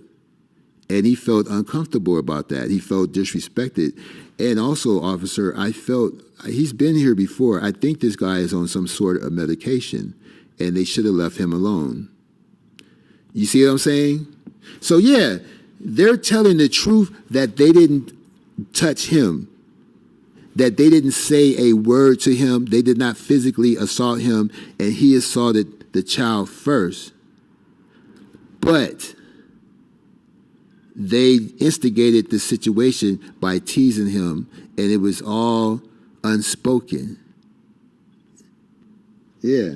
S4: And he felt uncomfortable about that. He felt disrespected. And also, officer, I felt, he's been here before. I think this guy is on some sort of medication, and they should have left him alone. You see what I'm saying? So, yeah, they're telling the truth that they didn't touch him, that they didn't say a word to him, they did not physically assault him, and he assaulted the child first. But they instigated the situation by teasing him, and it was all unspoken. Yeah.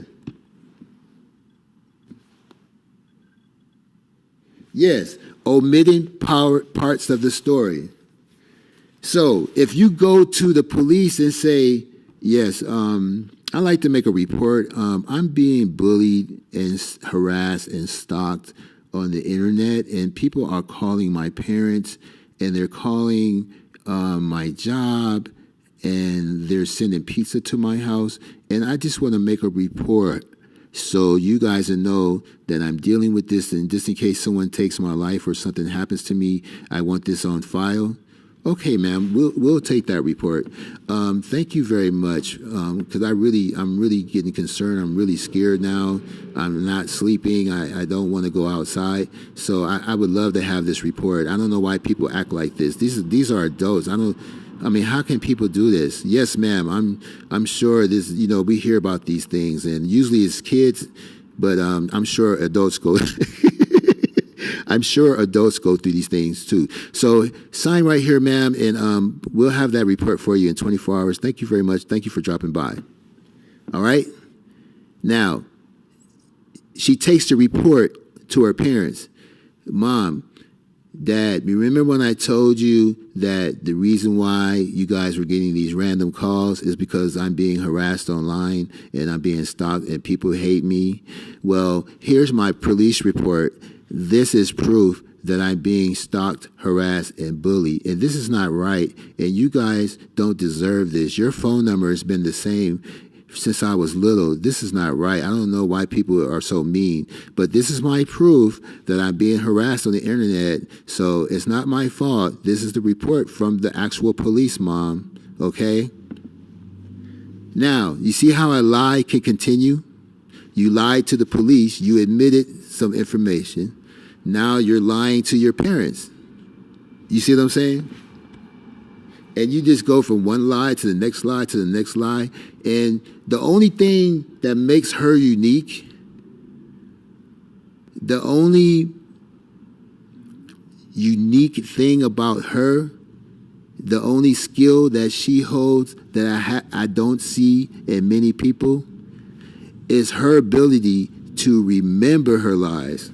S4: Yes, omitting parts of the story. So if you go to the police and say, yes, I'd like to make a report. I'm being bullied and harassed and stalked on the internet, and people are calling my parents, and they're calling my job, and they're sending pizza to my house, and I just want to make a report so you guys know that I'm dealing with this, and just in case someone takes my life or something happens to me, I want this on file. Okay, ma'am, we'll take that report. Thank you very much, because I'm really getting concerned. I'm really scared now. I'm not sleeping. I don't want to go outside. So I would love to have this report. I don't know why people act like this. These are adults. I mean, how can people do this? Yes, ma'am. I'm sure this. We hear about these things, and usually it's kids, but I'm sure adults go. I'm sure adults go through these things too. So sign right here, ma'am, and we'll have that report for you in 24 hours. Thank you very much. Thank you for dropping by. All right? Now, she takes the report to her parents. Mom, Dad, remember when I told you that the reason why you guys were getting these random calls is because I'm being harassed online and I'm being stalked and people hate me? Well, here's my police report. This is proof that I'm being stalked, harassed, and bullied. And this is not right. And you guys don't deserve this. Your phone number has been the same since I was little. This is not right. I don't know why people are so mean. But this is my proof that I'm being harassed on the internet. So it's not my fault. This is the report from the actual police, Mom. Okay? Now, you see how a lie can continue? You lied to the police. You admitted some information. Now you're lying to your parents. You see what I'm saying? And you just go from one lie to the next lie to the next lie. And the only thing that makes her unique, the only unique thing about her, the only skill that she holds that I don't see in many people is her ability to remember her lies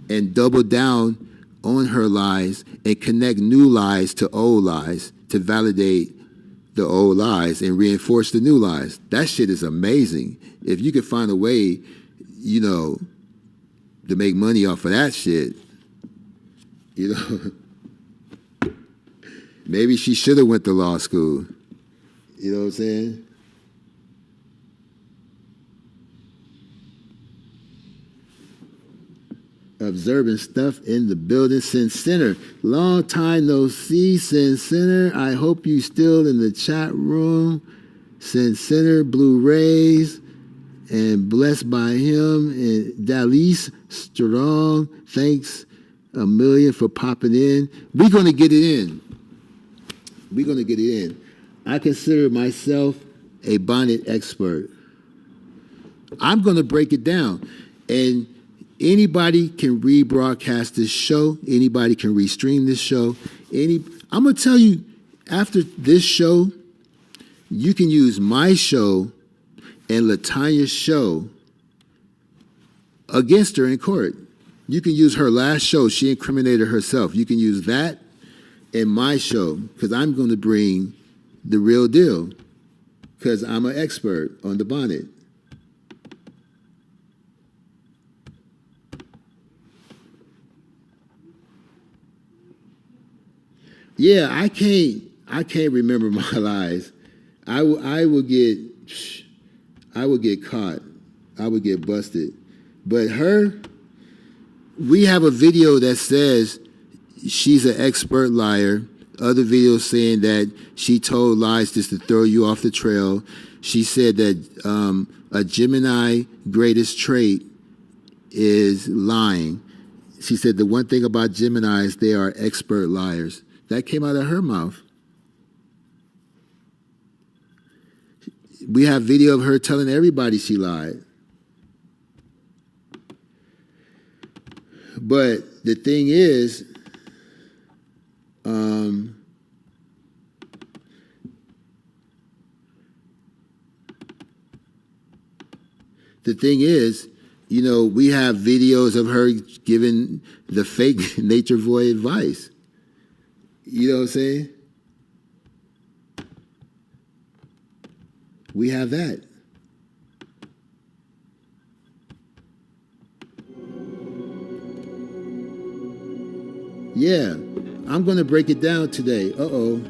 S4: and double down on her lies and connect new lies to old lies to validate the old lies and reinforce the new lies. That shit is amazing. If you could find a way, to make money off of that shit, maybe she should have went to law school. You know what I'm saying? Observing stuff in the building. Sin Center. Long time no see, Sin Center. I hope you still in the chat room. Sin Center, Blue Rays, and blessed by him. And Dalise Strong, thanks a million for popping in. We're going to get it in. We're going to get it in. I consider myself a bonnet expert. I'm going to break it down. And anybody can rebroadcast this show. Anybody can restream this show. I'm going to tell you, after this show, you can use my show and LaTanya's show against her in court. You can use her last show. She incriminated herself. You can use that and my show, because I'm going to bring the real deal, because I'm an expert on the bonnet. Yeah, I can't remember my lies. I would get caught. I would get busted. But her, we have a video that says she's an expert liar. Other videos saying that she told lies just to throw you off the trail. She said that a Gemini greatest trait is lying. She said the one thing about Geminis, they are expert liars. That came out of her mouth. We have video of her telling everybody she lied. But the thing is, we have videos of her giving the fake Nature Boy advice. You know what I'm saying? We have that. Yeah, I'm going to break it down today. Uh-oh.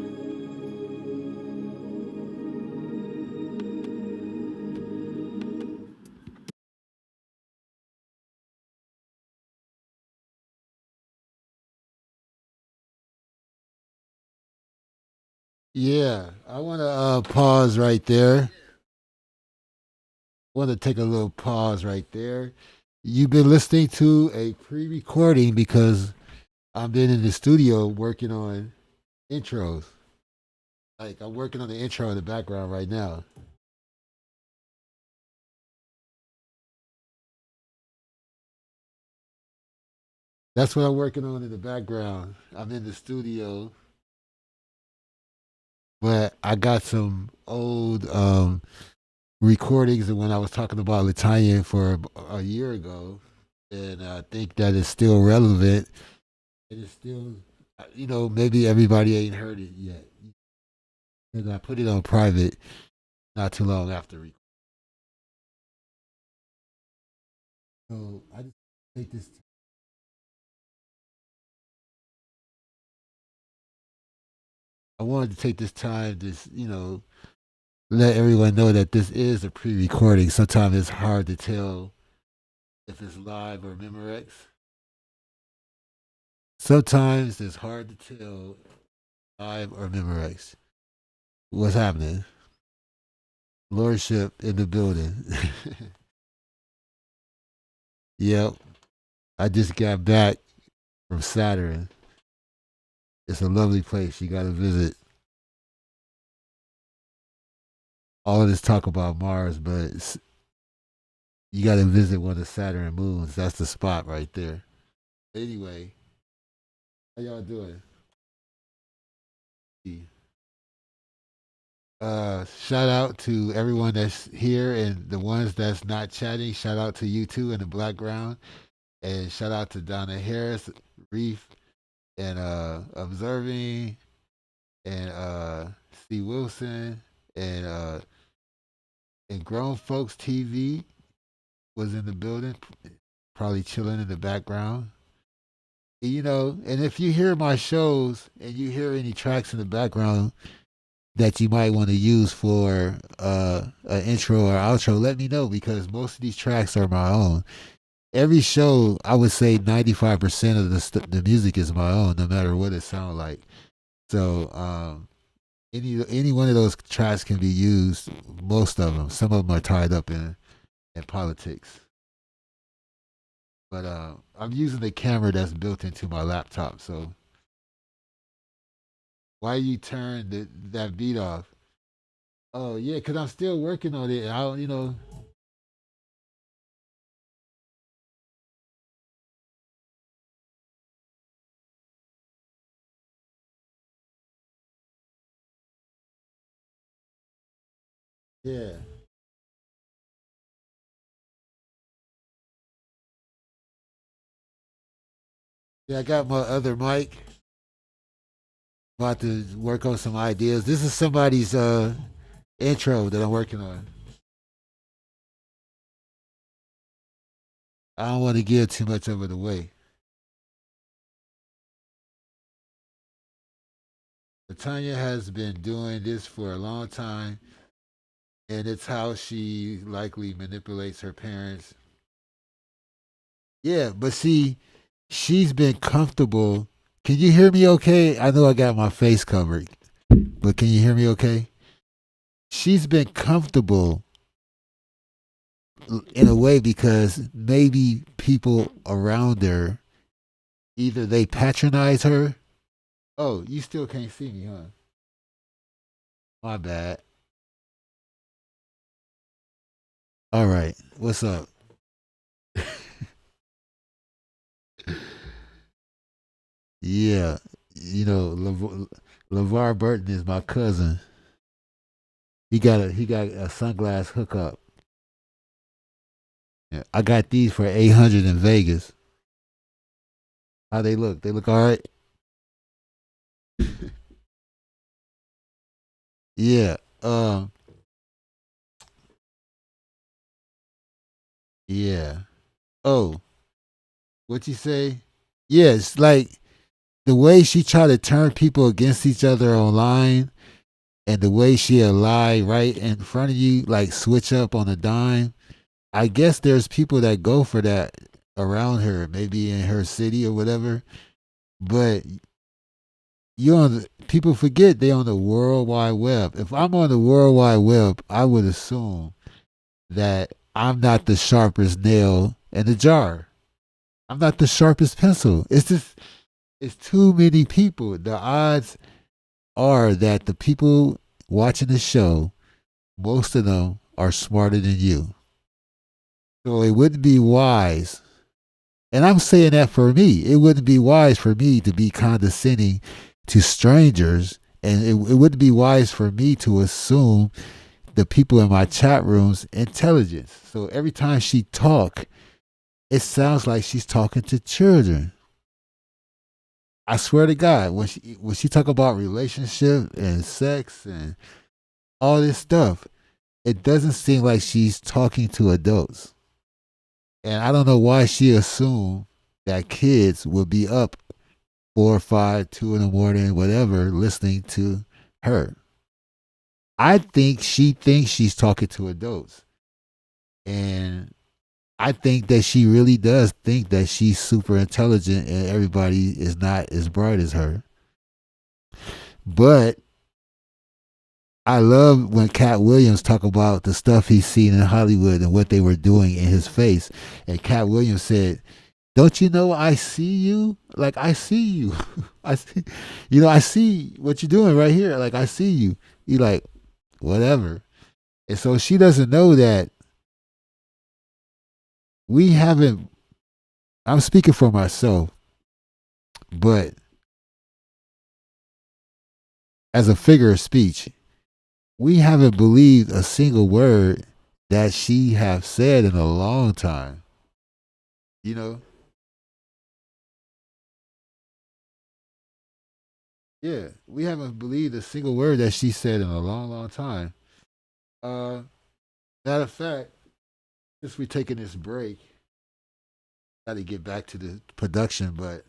S2: Yeah, I want to pause right there. Want to take a little pause right there. You've been listening to a pre-recording because I've been in the studio working on intros. Like I'm working on the intro in the background right now. That's what I'm working on in the background. I'm in the studio, but I got some old recordings of when I was talking about Latanya for a year ago, and I think that it's still relevant. It is still, maybe everybody ain't heard it yet. And I put it on private not too long after. So I just take this. I wanted to take this time to, let everyone know that this is a pre-recording. Sometimes it's hard to tell if it's live or Memorex. Sometimes it's hard to tell live or Memorex. What's happening? Lordship in the building. Yep. I just got back from Saturn. It's a lovely place. You got to visit. All of this talk about Mars, but you got to visit one of the Saturn moons. That's the spot right there. Anyway, how y'all doing? Shout out to everyone that's here and the ones that's not chatting. Shout out to you two in the background. And shout out to Donna Harris, Reef, and Observing, and C. Wilson, and Grown Folks TV was in the building, probably chilling in the background. And if you hear my shows and you hear any tracks in the background that you might want to use for an intro or outro, let me know because most of these tracks are my own. Every show, I would say 95% of the music is my own, no matter what it sounds like. So any one of those tracks can be used. Most of them, some of them are tied up in politics. But I'm using the camera that's built into my laptop. So why you turn that beat off? Oh yeah, because I'm still working on it. I don't. Yeah. Yeah, I got my other mic. About to work on some ideas. This is somebody's intro that I'm working on. I don't want to give too much of it away. Tanya has been doing this for a long time, and it's how she likely manipulates her parents. Yeah, but see, she's been comfortable. Can you hear me okay? I know I got my face covered, but can you hear me okay? She's been comfortable in a way because maybe people around her either they patronize her. Oh, you still can't see me, huh? My bad. All right, what's up? Yeah, LeVar Burton is my cousin. He got a sunglass hookup. Yeah, I got these for 800 in Vegas. How they look? They look all right. Yeah. Yeah. Oh, what you say? Yes, like the way she tried to turn people against each other online, and the way she'll lie right in front of you, like switch up on a dime. I guess there's people that go for that around her, maybe in her city or whatever. But people forget they on the World Wide Web. If I'm on the World Wide Web, I would assume that I'm not the sharpest nail in the jar. I'm not the sharpest pencil. It's too many people. The odds are that the people watching the show, most of them are smarter than you. So it wouldn't be wise, and I'm saying that for me, it wouldn't be wise for me to be condescending to strangers, and it wouldn't be wise for me to assume the people in my chat rooms intelligence. So every time she talk, it sounds like she's talking to children. I swear to God, when she talk about relationship and sex and all this stuff, it doesn't seem like she's talking to adults. And I don't know why she assumed that kids would be up 4 or 5, 2 in the morning, whatever, listening to her. I think she thinks she's talking to adults. And I think that she really does think that she's super intelligent and everybody is not as bright as her. But I love when Cat Williams talk about the stuff he's seen in Hollywood and what they were doing in his face. And Cat Williams said, "Don't you know I see you? Like I see you. I see what you're doing right here. Like I see you." You like, whatever. And so she doesn't know that we haven't. I'm speaking for myself, but as a figure of speech, we haven't believed a single word that she have said in a long time. You know? Yeah, we haven't believed a single word that she said in a long, long time. Uh, Matter of fact, since we're taking this break, got to get back to the production, but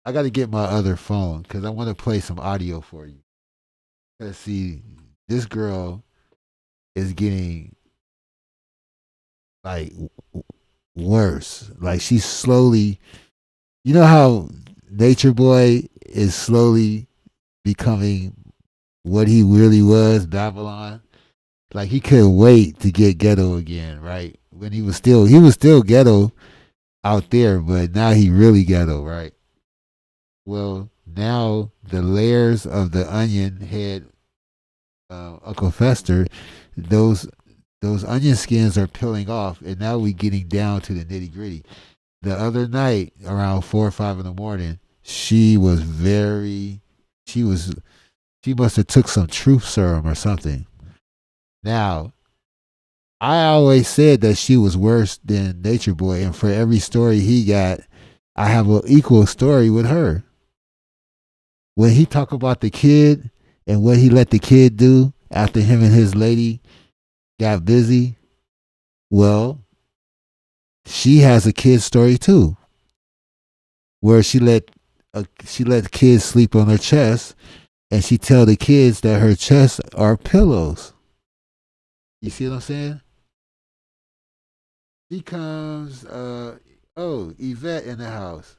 S2: I got to get my other phone because I want to play some audio for you. Let's see, this girl is getting like worse. Like she's slowly, you know how Nature Boy is slowly becoming what he really was, Babylon. Like he couldn't wait to get ghetto again, right? When he was still ghetto out there, but now he really ghetto, right? Well, now the layers of the onion had Uncle Fester, those onion skins are peeling off, and now we getting down to the nitty gritty. The other night, around 4 or 5 in the morning, she must have took some truth serum or something. Now, I always said that she was worse than Nature Boy, and for every story he got, I have an equal story with her. When he talk about the kid and what he let the kid do after him and his lady got busy, well, she has a kid story too, where she let she let the kids sleep on her chest, and she tell the kids that her chest are pillows. You see what I'm saying? She comes, Yvette in the house.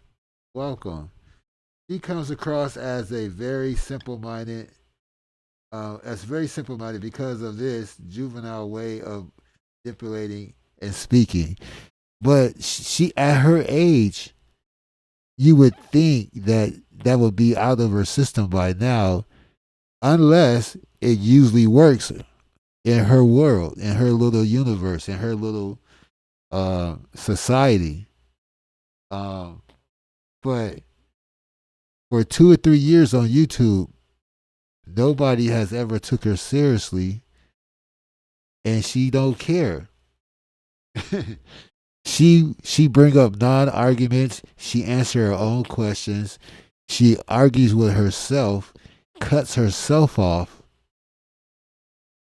S2: Welcome. She comes across as a very simple-minded, because of this juvenile way of manipulating and speaking. But she, at her age, you would think that that would be out of her system by now, unless it usually works in her world, in her little universe, in her little society. But for 2 or 3 years on YouTube, nobody has ever took her seriously, and she don't care. She bring up non-arguments. She answer her own questions. She argues with herself, cuts herself off,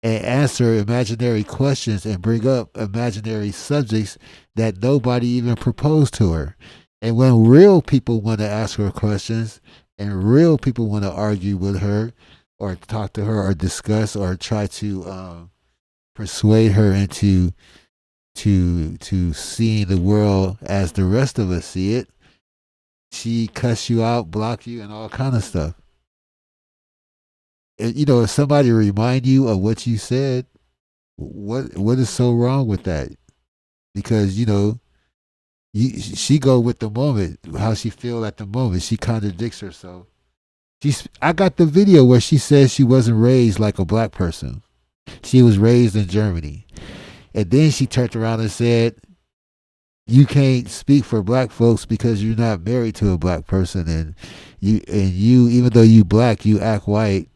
S2: and answer imaginary questions and bring up imaginary subjects that nobody even proposed to her. And when real people want to ask her questions and real people want to argue with her or talk to her or discuss or try to persuade her into to seeing the world as the rest of us see it, she cuss you out, block you, and all kind of stuff. And, if somebody remind you of what you said, what is so wrong with that? Because she go with the moment, how she feel at the moment. She contradicts herself. I got the video where she says she wasn't raised like a black person. She was raised in Germany. And then she turned around and said, you can't speak for black folks because you're not married to a black person, and you even though you black, you act white.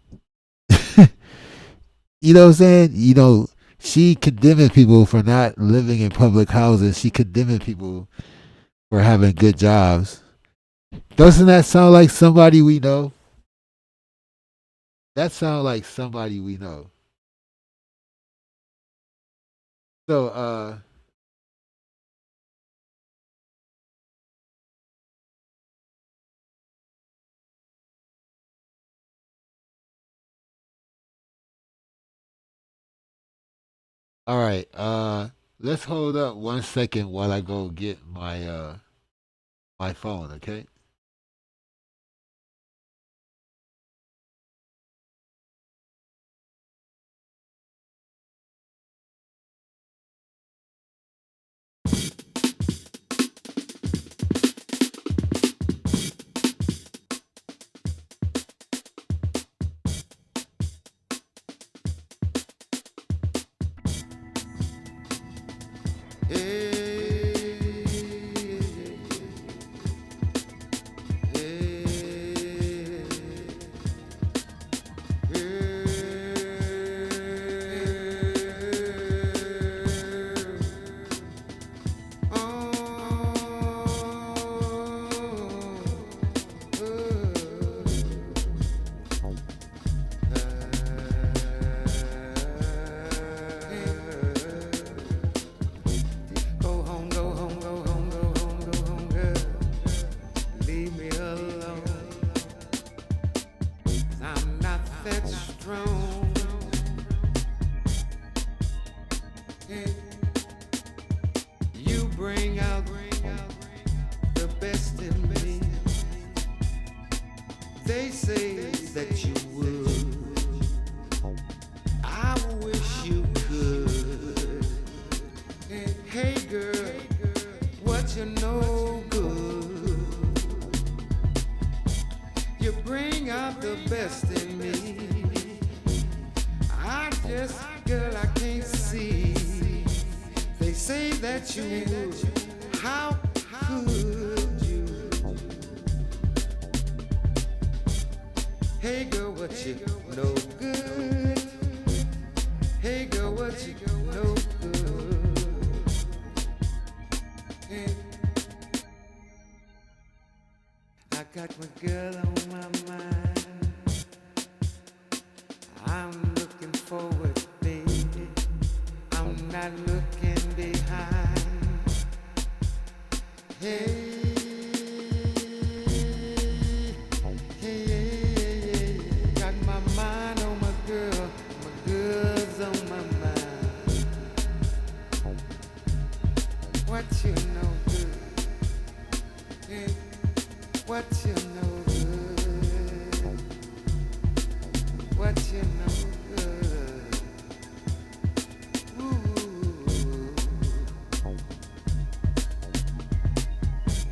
S2: You know what I'm saying? She condemning people for not living in public housing. She condemning people for having good jobs. Doesn't that sound like somebody we know? That sounds like somebody we know. So, all right. Let's hold up 1 second while I go get my phone, okay?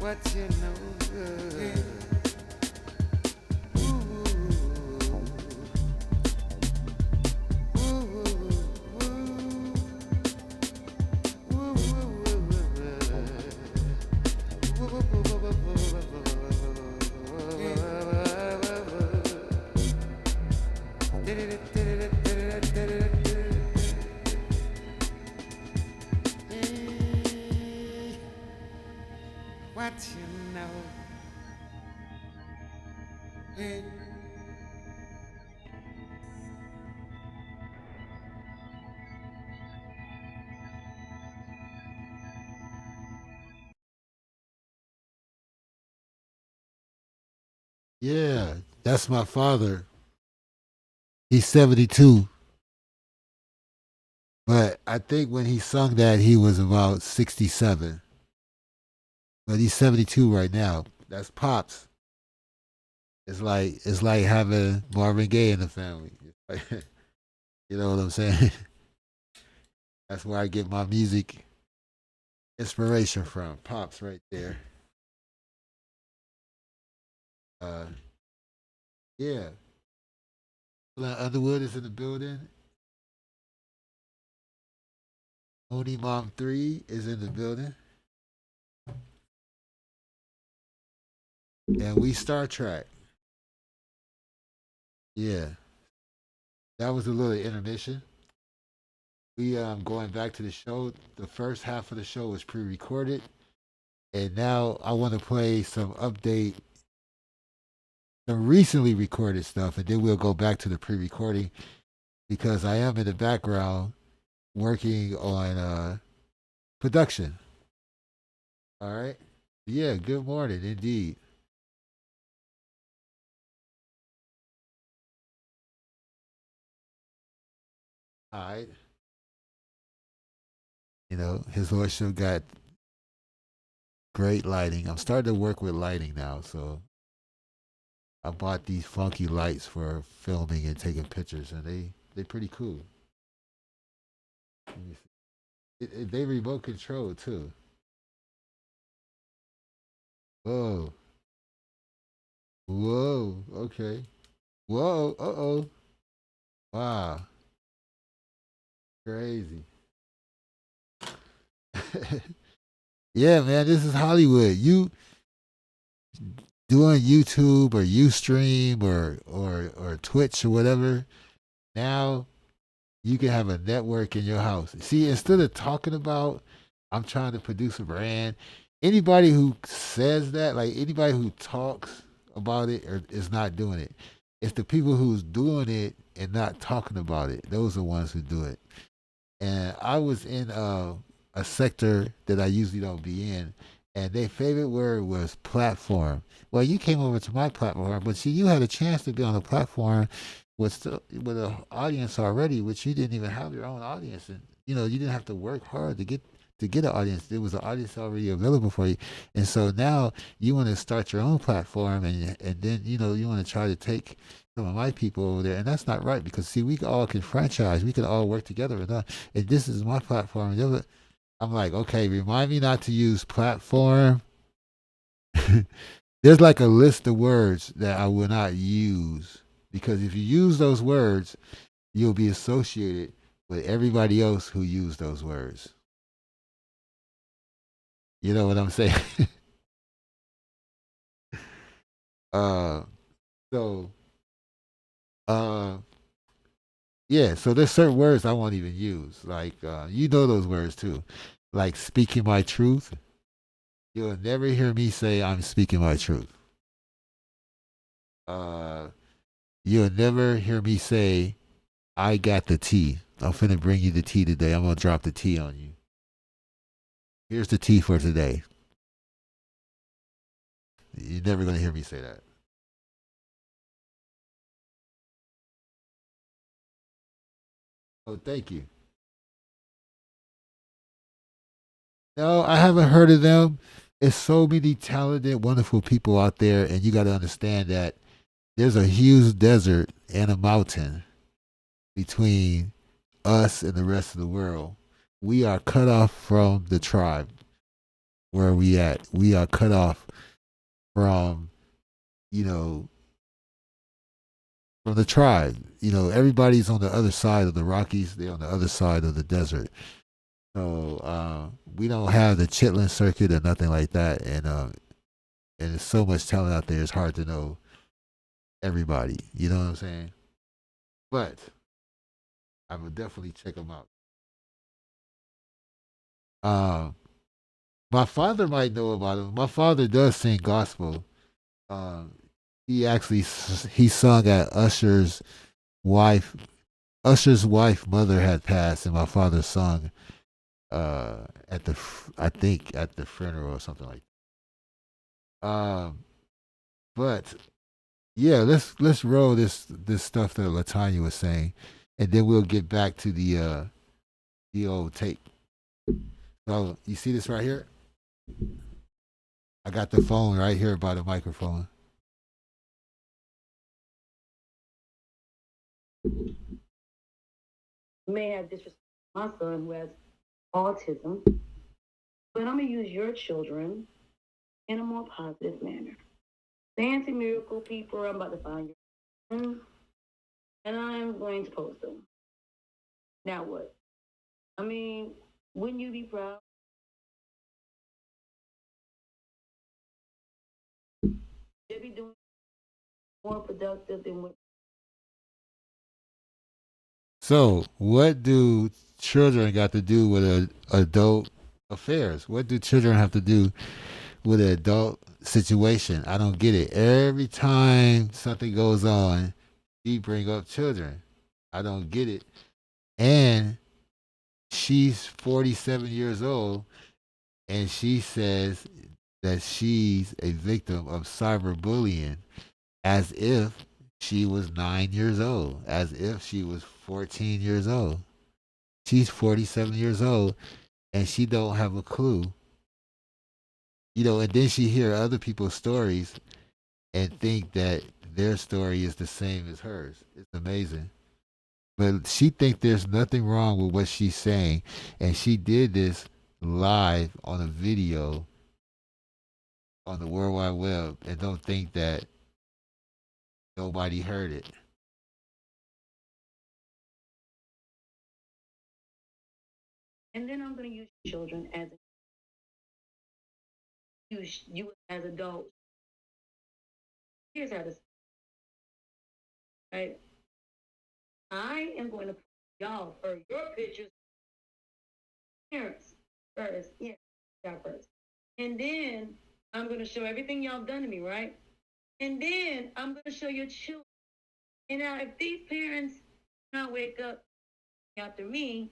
S1: what you know good. Ooh, ooh, what you know.
S2: Yeah, that's my father. He's 72. But I think when he sung that, he was about 67. But he's 72 right now. That's Pops. It's like having Marvin Gaye in the family. You know what I'm saying? That's where I get my music inspiration from. Pops right there. Uh, yeah. Underwood is in the building. Oni Mom 3 is in the building. And we Star Trek. Yeah. That was a little intermission. We going back to the show. The first half of the show was pre-recorded. And now I want to play some recently recorded stuff, and then we'll go back to the pre-recording because I am in the background working on production. All right. Yeah. Good morning, indeed. All right. You know, His Lordship got great lighting. I'm starting to work with lighting now, so I bought these funky lights for filming and taking pictures, and they pretty cool. Let me see. They remote control too. Whoa, whoa, okay, whoa, uh oh, wow, crazy. Yeah, man, this is Hollywood. You doing YouTube or Ustream or Twitch or whatever. Now you can have a network in your house. See, instead of talking about I'm trying to produce a brand, anybody who says that, like anybody who talks about it or is not doing it. It's the people who's doing it and not talking about it. Those are the ones who do it. And I was in a sector that I usually don't be in, and their favorite word was platform. Well, you came over to my platform, but see, you had a chance to be on a platform with an audience already, which you didn't even have your own audience, and you didn't have to work hard to get an audience. There was an audience already available for you, and so now you want to start your own platform, and then you want to try to take some of my people over there, and that's not right because see, we all can franchise, we can all work together, and this is my platform. I'm like, okay, remind me not to use platform. There's like a list of words that I will not use because if you use those words, you'll be associated with everybody else who used those words. You know what I'm saying? uh, so, uh, yeah. So there's certain words I won't even use. Like, those words too, like speaking my truth. You'll never hear me say I'm speaking my truth. Uh, you'll never hear me say I got the tea. I'm finna bring you the tea today. I'm gonna drop the tea on you. Here's the tea for today. You're never gonna hear me say that. Oh, thank you. No, I haven't heard of them. It's so many talented, wonderful people out there, and you got to understand that there's a huge desert and a mountain between us and the rest of the world. We are cut off from the tribe. where we at. We are cut off from, you know, from the tribe. You know, everybody's on the other side of the Rockies. They're on the other side of the desert. So we don't have the Chitlin circuit or nothing like that. And there's so much talent out there. It's hard to know everybody. You know what I'm saying? But I would definitely check them out. My father might know about him. My father does sing gospel. Um, he sung at wife. Usher's wife mother had passed, and my father sung I think at the funeral or something like that. But yeah, let's roll this stuff that Latanya was saying, and then we'll get back to the old tape. So you see this right here? I got the phone right here by the microphone.
S6: May have disrespect my son who has autism, but I'm gonna use your children in a more positive manner. Fancy miracle people, I'm about to find you, and I'm going to post them. Now what? I mean, wouldn't you be proud? They'd be doing more productive than what.
S2: So, what do children got to do with adult affairs? What do children have to do with an adult situation? I don't get it. Every time something goes on, you bring up children. I don't get it. And she's 47 years old, and she says that she's a victim of cyberbullying as if she was 9 years old, as if she was 14 years old. She's 47 years old, and she don't have a clue. You know, and then she hear other people's stories and think that their story is the same as hers. It's amazing. But she think there's nothing wrong with what she's saying, and she did this live on a video on the World Wide Web, and don't think that nobody heard it.
S6: And then I'm going to use children as use you as adults. Here's how this. Right? I am going to put y'all for your pictures. Parents first, yeah, y'all first, and then I'm going to show everything y'all done to me, right? And then I'm going to show your children. And now, if these parents not wake up after me,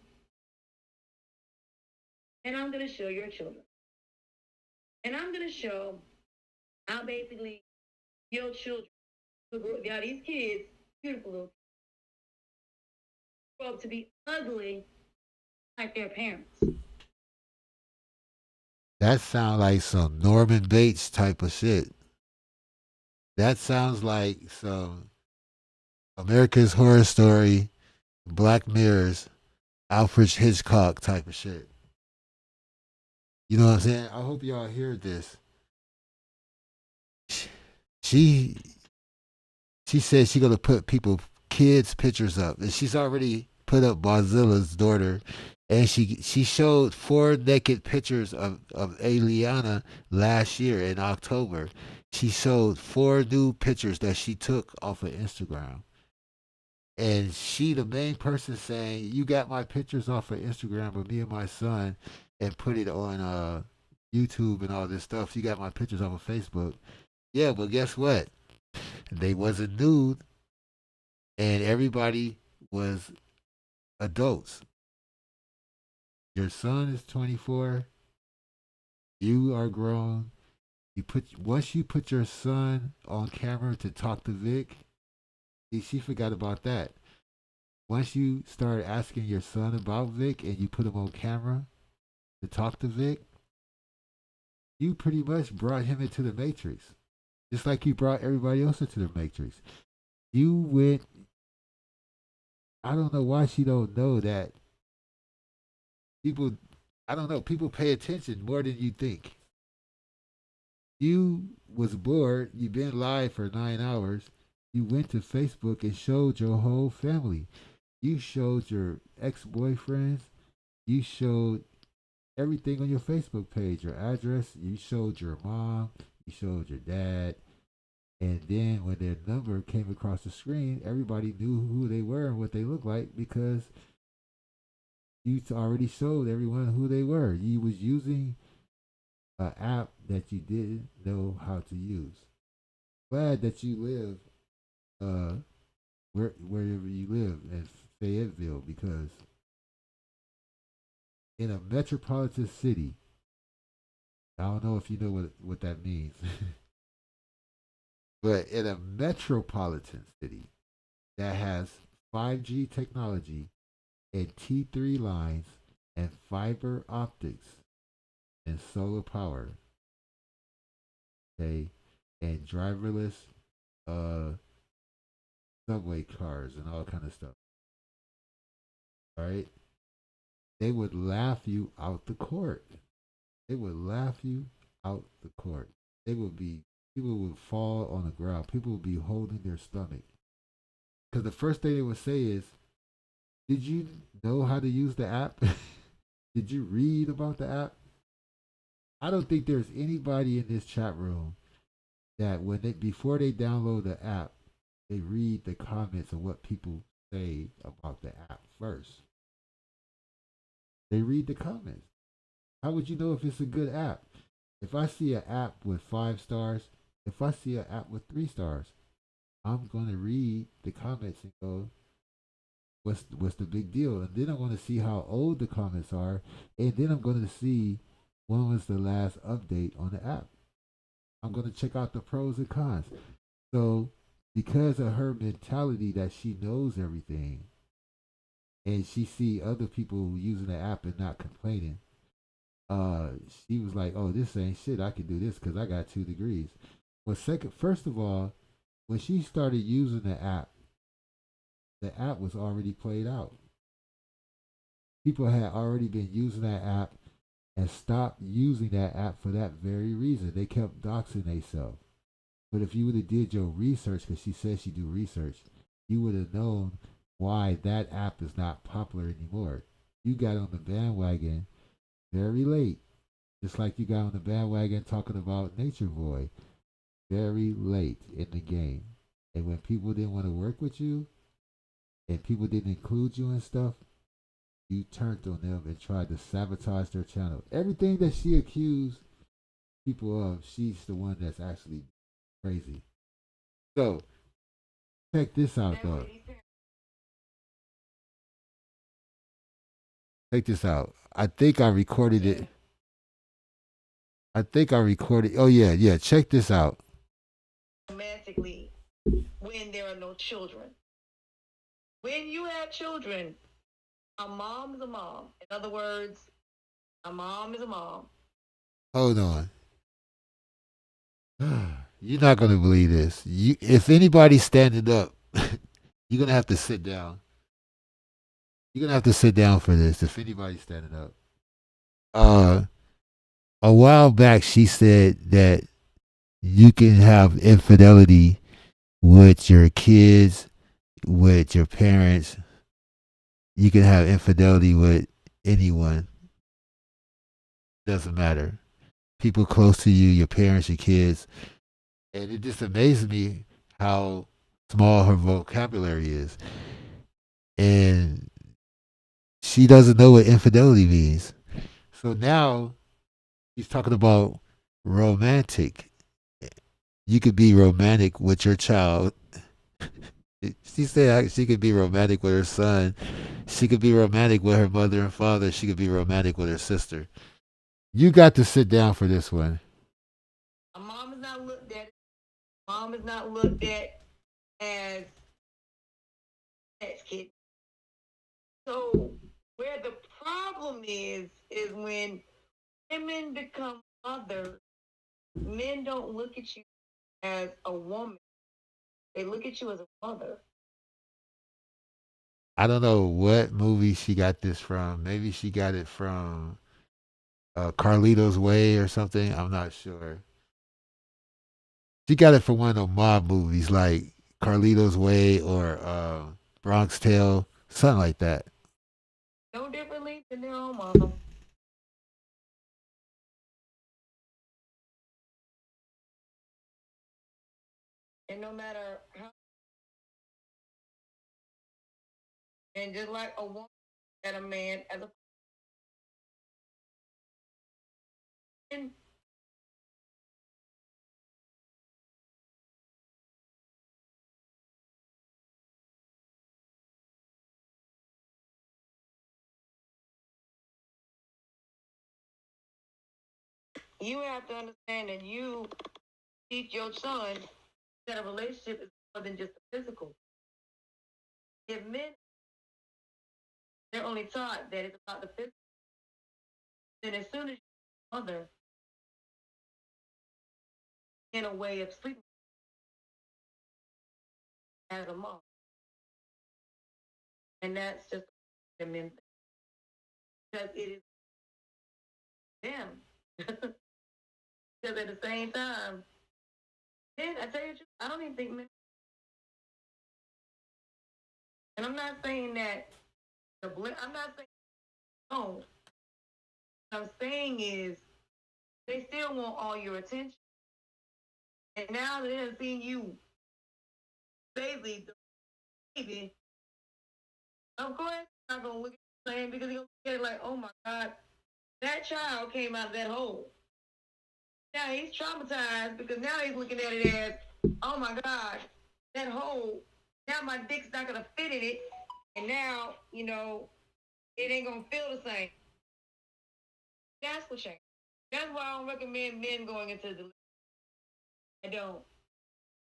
S6: and I'm going to show your children. And I'm going to show how basically your children, now these kids, beautiful little kids, grow up to be ugly like their parents.
S2: That sounds like some Norman Bates type of shit. That sounds like some America's Horror Story, Black Mirrors, Alfred Hitchcock type of shit. You know what I'm saying? I hope y'all hear this. She said she gonna put kids' pictures up, and she's already put up Barzilla's daughter, and she showed 4 naked pictures of Eliana last year in October. She showed 4 new pictures that she took off of Instagram. And she the main person saying, you got my pictures off of Instagram of me and my son and put it on YouTube and all this stuff. You got my pictures off of Facebook. Yeah, but guess what? They wasn't nude, and everybody was adults. Your son is 24. You are grown. Once you put your son on camera to talk to Vic, she forgot about that. Once you start asking your son about Vic and you put him on camera to talk to Vic, you pretty much brought him into the Matrix. Just like you brought everybody else into the Matrix. You went, I don't know why she don't know that people, I don't know, people pay attention more than you think. You was bored. You been live for 9 hours. You went to Facebook and showed your whole family. You showed your ex-boyfriends. You showed everything on your Facebook page, your address. You showed your mom. You showed your dad. And then when their number came across the screen, everybody knew who they were and what they looked like because you already showed everyone who they were. You was using an app that you didn't know how to use. Glad that you live wherever you live in Fayetteville, because in a metropolitan city, I don't know if you know what that means, but in a metropolitan city that has 5G technology and T3 lines and fiber optics and solar power, okay, and driverless subway cars and all kind of stuff. All right, they would laugh you out the court. They would laugh you out the court. They would be People would fall on the ground. People would be holding their stomach because the first thing they would say is, "Did you know how to use the app? Did you read about the app?" I don't think there's anybody in this chat room that before they download the app, they read the comments of what people say about the app first. They read the comments. How would you know if it's a good app? If I see an app with 5 stars, if I see an app with 3 stars, I'm gonna read the comments and go, what's the big deal? And then I'm gonna see how old the comments are, and then I'm gonna see when was the last update on the app. I'm gonna check out the pros and cons. So because of her mentality that she knows everything, and she see other people using the app and not complaining, she was like, "Oh, this ain't shit. I can do this because I got 2 degrees." Well, first of all, when she started using the app was already played out. People had already been using that app and stopped using that app for that very reason. They kept doxing themselves. But if you would have did your research, because she says she do research, you would have known why that app is not popular anymore. You got on the bandwagon very late, just like you got on the bandwagon talking about Nature Boy very late in the game. And when people didn't want to work with you and people didn't include you and stuff, you turned on them and tried to sabotage their channel. Everything that she accused people of, she's the one that's actually crazy. So, check this out, though. Check this out. I think I recorded it. Oh, yeah. Check this out.
S6: Romantically, when there are no children. When you have children, a mom is a mom. In other words, a mom is a mom.
S2: Hold on. You're not going to believe this. If anybody's standing up, you're going to have to sit down. You're going to have to sit down for this if anybody's standing up. A while back, she said that you can have infidelity with your kids, with your parents. You can have infidelity with anyone. Doesn't matter. People close to you, your parents, your kids. And it just amazes me how small her vocabulary is. And she doesn't know what infidelity means. So now she's talking about romantic. You could be romantic with your child. She said she could be romantic with her son. She could be romantic with her mother and father. She could be romantic with her sister. You got to sit down for this one.
S6: A mom is not looked at. Mom is not looked at as sex kid. So where the problem is when women become mothers, men don't look at you as a woman. They look at you as a mother.
S2: I don't know what movie she got this from. Maybe she got it from Carlito's Way or something. I'm not sure. She got it from one of those mob movies like Carlito's Way or Bronx Tale, something like that.
S6: No differently than their own mama. And no matter how, and just like a woman and a man as a and you have to understand that you teach your son that a relationship is more than just a physical. If men, they're only taught that it's about the physical, then as soon as your mother in a way of sleeping as a mom, and that's just the men thing. Because it is them. Because at the same time, then I tell you the truth, I don't even think men. And I'm not saying that I'm not saying no. What I'm saying is they still want all your attention. And now that they've seen you basically the baby, of course I'm not gonna look at the same because he'll get it like, oh my God, that child came out of that hole. Now he's traumatized because now he's looking at it as, oh my God, that hole, now my dick's not gonna fit in it. And now, it ain't gonna feel the same. That's what change. That's why I don't recommend men going into the. I don't.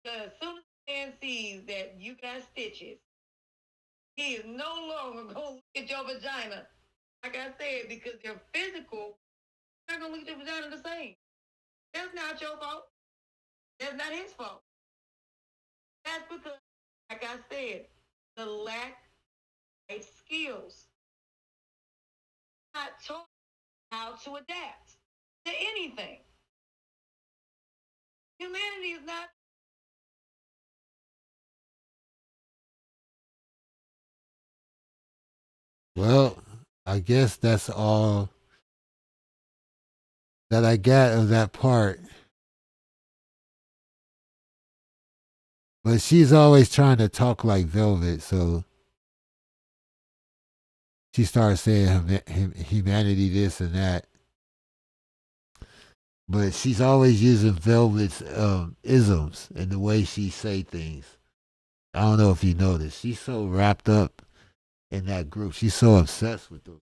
S6: Because as soon as a man sees that you got stitches, he is no longer going to look at your vagina. Like I said, because they're physical, you're not going to look at your vagina the same. That's not your fault. That's not his fault. That's because, like I said, the lack of skills. Not taught how to adapt to anything. Humanity is not.
S2: Well, I guess that's all that I got of that part. But she's always trying to talk like Velvet, so she started saying humanity this and that. But she's always using Velvet's isms and the way she say things. I don't know if you noticed. She's so wrapped up in that group. She's so obsessed with them.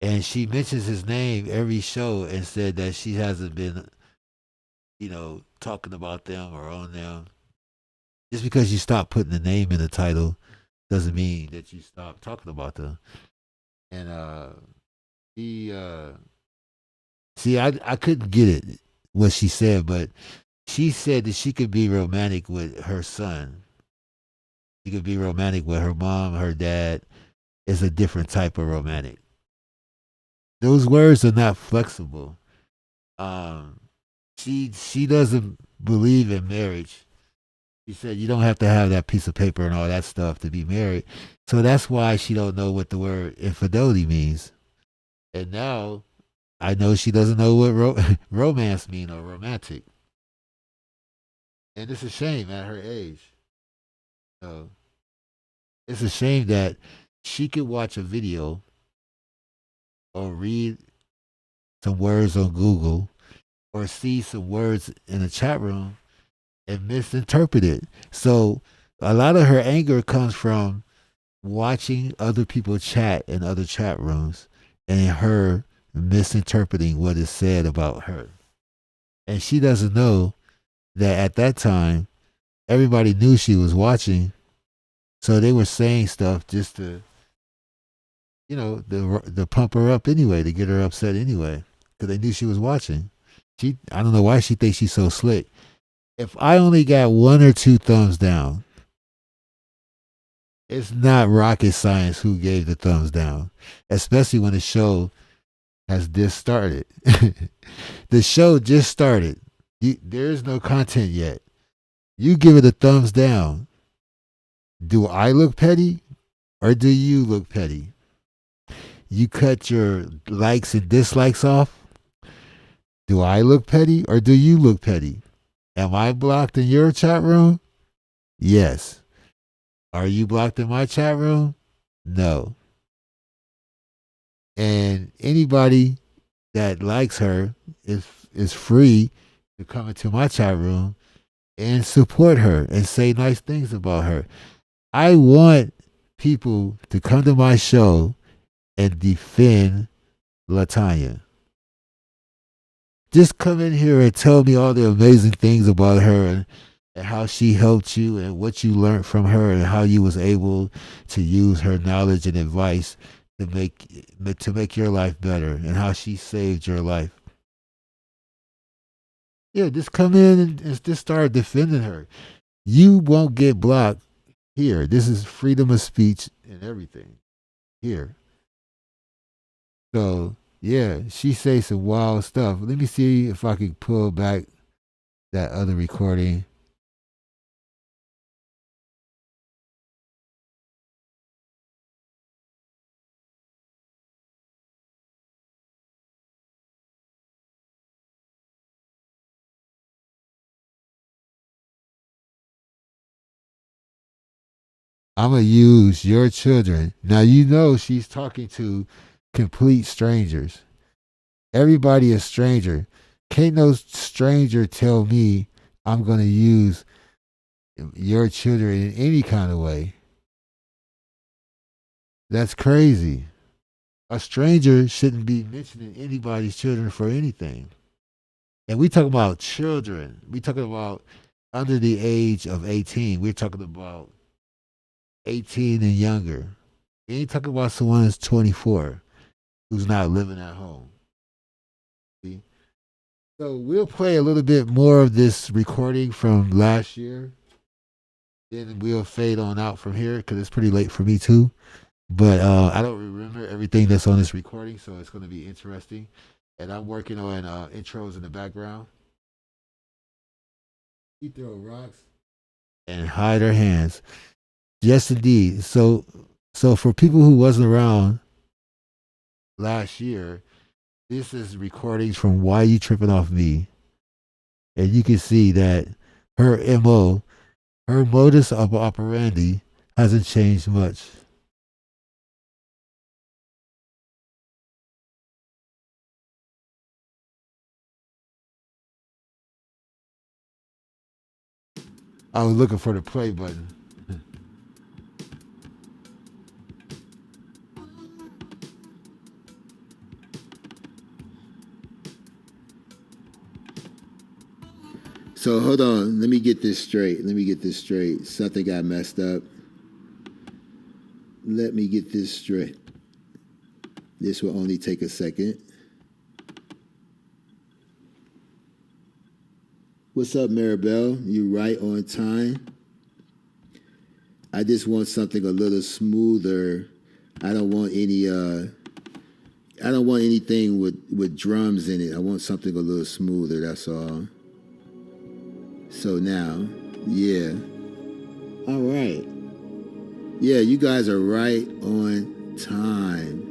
S2: And she mentions his name every show and said that she hasn't been, talking about them or on them. Just because you stop putting the name in the title doesn't mean that you stop talking about them. And I couldn't get it, what she said, but she said that she could be romantic with her son. She could be romantic with her mom, her dad. Is a different type of romantic. Those words are not flexible. She doesn't believe in marriage. She said you don't have to have that piece of paper and all that stuff to be married. So that's why she don't know what the word infidelity means. And now I know she doesn't know what romance mean or romantic. And it's a shame at her age. So it's a shame that she could watch a video or read some words on Google or see some words in a chat room and misinterpret it. So a lot of her anger comes from watching other people chat in other chat rooms and her misinterpreting what is said about her. And she doesn't know that at that time, everybody knew she was watching. So they were saying stuff just to, to pump her up anyway, to get her upset anyway, because they knew she was watching. I don't know why she thinks she's so slick. If I only got 1 or 2 thumbs down, it's not rocket science who gave the thumbs down, especially when the show has just started. The show just started. There's no content yet. You give it a thumbs down. Do I look petty or do you look petty? You cut your likes and dislikes off. Do I look petty or do you look petty? Am I blocked in your chat room? Yes. Are you blocked in my chat room? No. And anybody that likes her is free to come into my chat room and support her and say nice things about her. I want people to come to my show and defend LaTanya. Just come in here and tell me all the amazing things about her and how she helped you and what you learned from her and how you was able to use her knowledge and advice to make your life better and how she saved your life. Yeah, just come in and just start defending her. You won't get blocked here. This is freedom of speech and everything here. So, yeah, she say some wild stuff. Let me see if I can pull back that other recording. I'm going to use your children. Now, you know she's talking to complete strangers. Everybody is stranger. Can't no stranger tell me I'm going to use your children in any kind of way. That's crazy. A stranger shouldn't be mentioning anybody's children for anything. And we talking about children. We talking about under the age of 18. We're talking about 18 and younger. We ain't talking about someone that's 24 who's not living at home. See? So we'll play a little bit more of this recording from last year. Then we'll fade on out from here because it's pretty late for me too. But I don't remember everything that's on this recording, so it's going to be interesting. And I'm working on intros in the background. She throw rocks and hide her hands. Yes, indeed. So for people who wasn't around last year, this is recordings from Why You Tripping Off Me. And you can see that her MO, her modus operandi hasn't changed much. I was looking for the play button.
S4: So hold on, let me get this straight. Something got messed up. Let me get this straight. This will only take a second. What's up, Maribel? You right on time. I just want something a little smoother. I don't want anything with drums in it. I want something a little smoother, that's all. So now, yeah. All right. Yeah, you guys are right on time.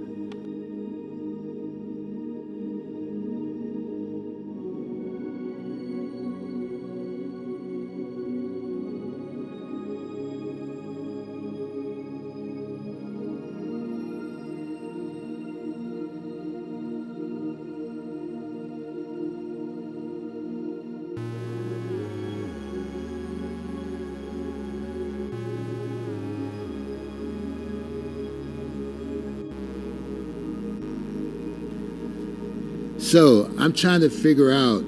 S4: So I'm trying to figure out,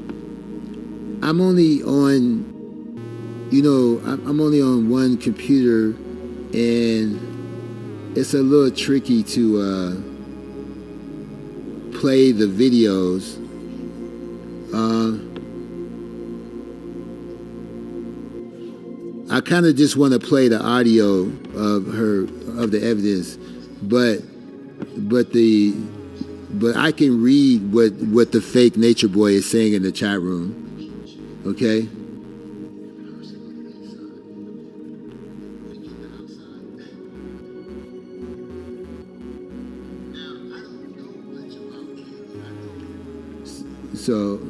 S4: I'm only on one computer, and it's a little tricky to play the videos. I kind of just want to play the audio of the evidence, but I can read what the fake Nature Boy is saying in the chat room. Okay? So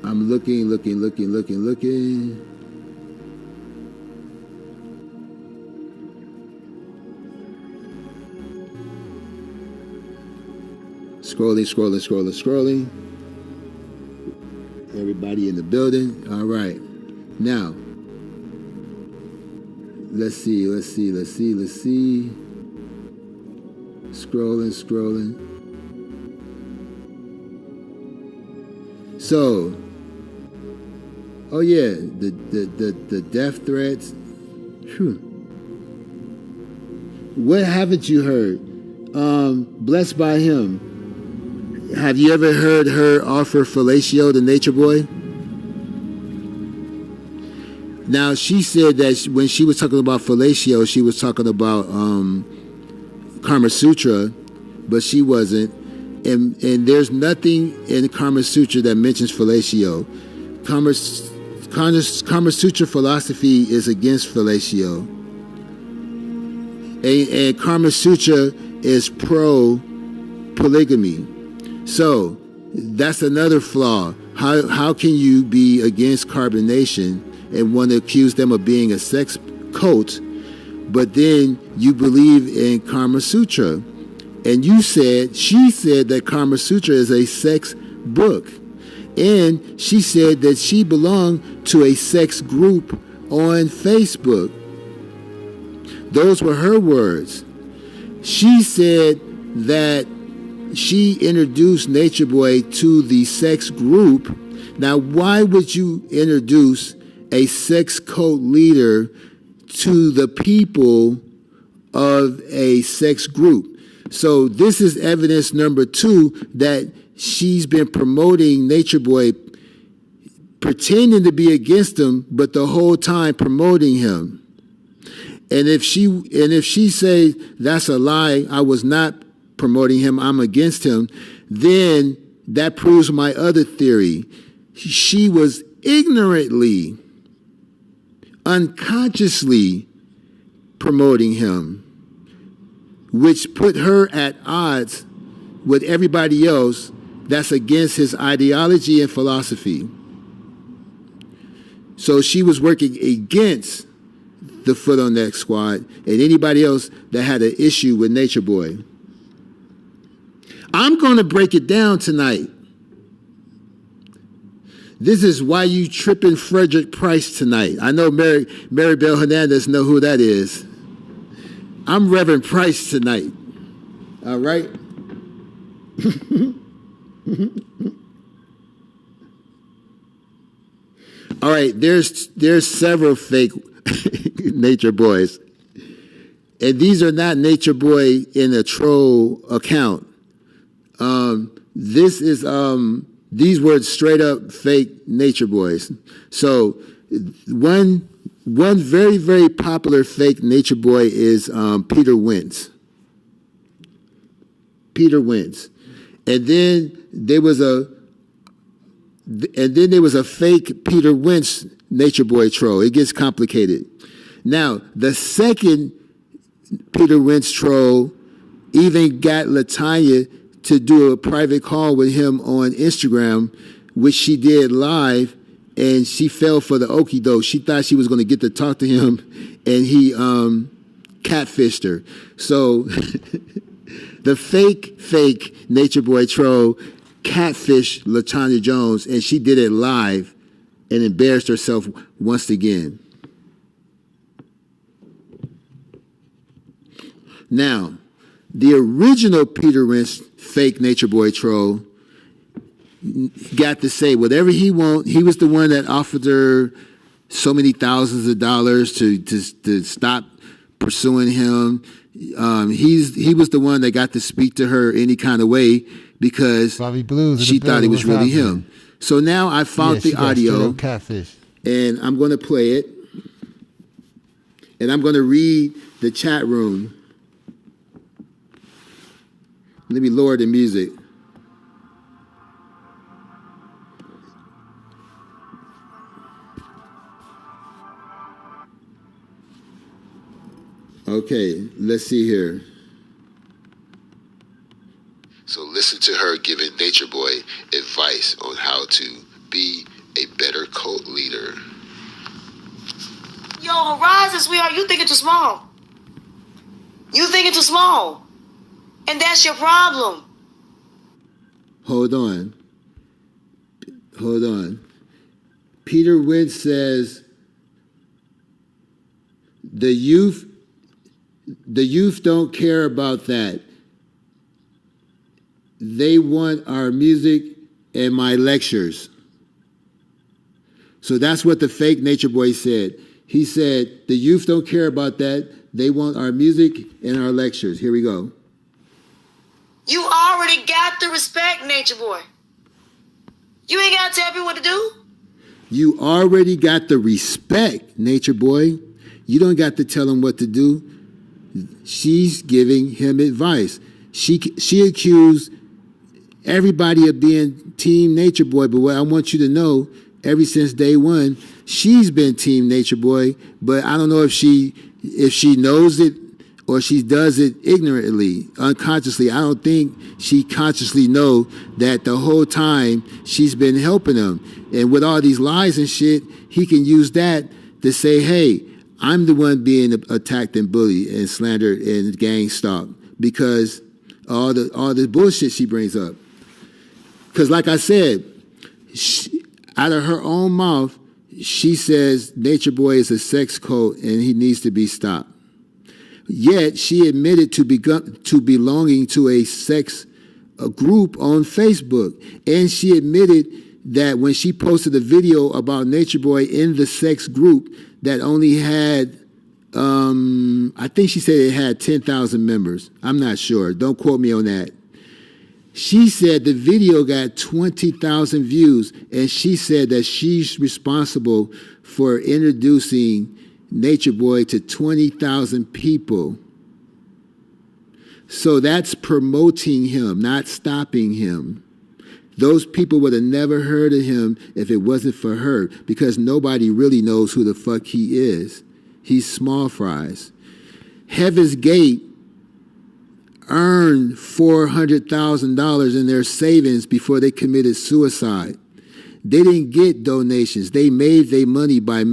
S4: I'm looking. Scrolling. Everybody in the building. All right. Now, let's see. Scrolling. So, oh yeah, the death threats. Whew. What haven't you heard? Blessed by Him. Have you ever heard her offer fellatio to Nature Boy? Now, she said that when she was talking about fellatio, she was talking about Kama Sutra, but she wasn't. And there's nothing in Kama Sutra that mentions fellatio. Kama Sutra philosophy is against fellatio. And Kama Sutra is pro-polygamy. So that's another flaw. How can you be against carbonation and want to accuse them of being a sex cult, but then you believe in Kama Sutra? And she said that Kama Sutra is a sex book. And she said that she belonged to a sex group on Facebook. Those were her words. She said that she introduced Nature Boy to the sex group. Now, why would you introduce a sex cult leader to the people of a sex group? So this is evidence number 2 that she's been promoting Nature Boy, pretending to be against him, but the whole time promoting him. And if she say that's a lie, I was not promoting him, I'm against him, then that proves my other theory. She was ignorantly, unconsciously promoting him, which put her at odds with everybody else that's against his ideology and philosophy. So she was working against the Foot on Neck Squad and anybody else that had an issue with Nature Boy. I'm going to break it down tonight. This is Why You Tripping Frederick Price tonight. I know Mary Bell Hernandez know who that is. I'm Reverend Price tonight. All right? All right, there's several fake Nature Boys. And these are not Nature Boy in a troll account. These were straight up fake Nature Boys. So one very, very popular fake Nature Boy is Peter Wentz. And then there was a fake Peter Wentz Nature Boy troll. It gets complicated. Now, the second Peter Wentz troll even got LaTanya to do a private call with him on Instagram, which she did live, and she fell for the okie doke. She thought she was going to get to talk to him, and he catfished her. So the fake Nature Boy troll catfished LaTanya Jones, and she did it live and embarrassed herself once again. Now, the original Peter Wentz fake Nature Boy troll got to say whatever he want. He was the one that offered her so many thousands of dollars to stop pursuing him. He was the one that got to speak to her any kind of way because she thought it was really him. So now I found the audio, and I'm going to play it, and I'm going to read the chat room. Let me lower the music. Okay, let's see here.
S5: So listen to her giving Nature Boy advice on how to be a better cult leader.
S3: Yo, horizon, sweetheart, you thinking too small. You thinking too small. And that's your problem.
S4: Hold on. Peter Wentz says the youth don't care about that. They want our music and my lectures. So that's what the fake Nature Boy said. He said, the youth don't care about that. They want our music and our lectures. Here we go.
S3: You already got the respect, Nature Boy. You ain't got to tell people what to do.
S4: You already got the respect, Nature Boy. You don't got to tell him what to do. She's giving him advice. She accused everybody of being Team Nature Boy, but what I want you to know, ever since day one, she's been Team Nature Boy, but I don't know if she knows it or she does it ignorantly, unconsciously. I don't think she consciously know that the whole time she's been helping him. And with all these lies and shit, he can use that to say, hey, I'm the one being attacked and bullied and slandered and gang stalked because all the bullshit she brings up. Because like I said, out of her own mouth, she says Nature Boy is a sex cult and he needs to be stopped. Yet she admitted to belonging to a group on Facebook. And she admitted that when she posted a video about Nature Boy in the sex group that only had, I think she said it had 10,000 members. I'm not sure. Don't quote me on that. She said the video got 20,000 views, and she said that she's responsible for introducing Nature Boy to 20,000 people. So that's promoting him, not stopping him. Those people would have never heard of him if it wasn't for her, because nobody really knows who the fuck he is. He's small fries. Heaven's Gate earned $400,000 in their savings before they committed suicide. They didn't get donations. They made their money by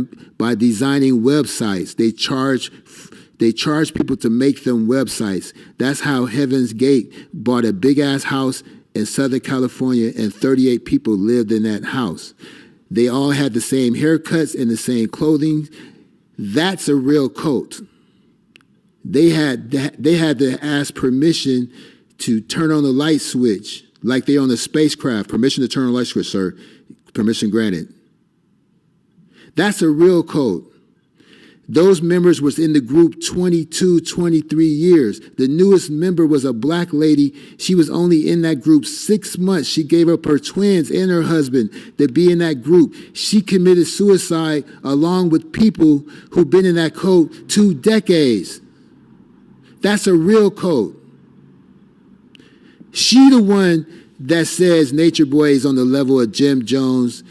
S4: designing websites. They charge people to make them websites. That's how Heaven's Gate bought a big-ass house in Southern California, and 38 people lived in that house. They all had the same haircuts and the same clothing. That's a real cult. They had to ask permission to turn on the light switch, like they're on a spacecraft. Permission to turn on the light switch, sir. Permission granted. That's a real cult. Those members was in the group 22, 23 years. The newest member was a black lady. She was only in that group 6 months. She gave up her twins and her husband to be in that group. She committed suicide along with people who've been in that cult 2 decades. That's a real cult. She the one that says Nature Boy is on the level of Jim Jones,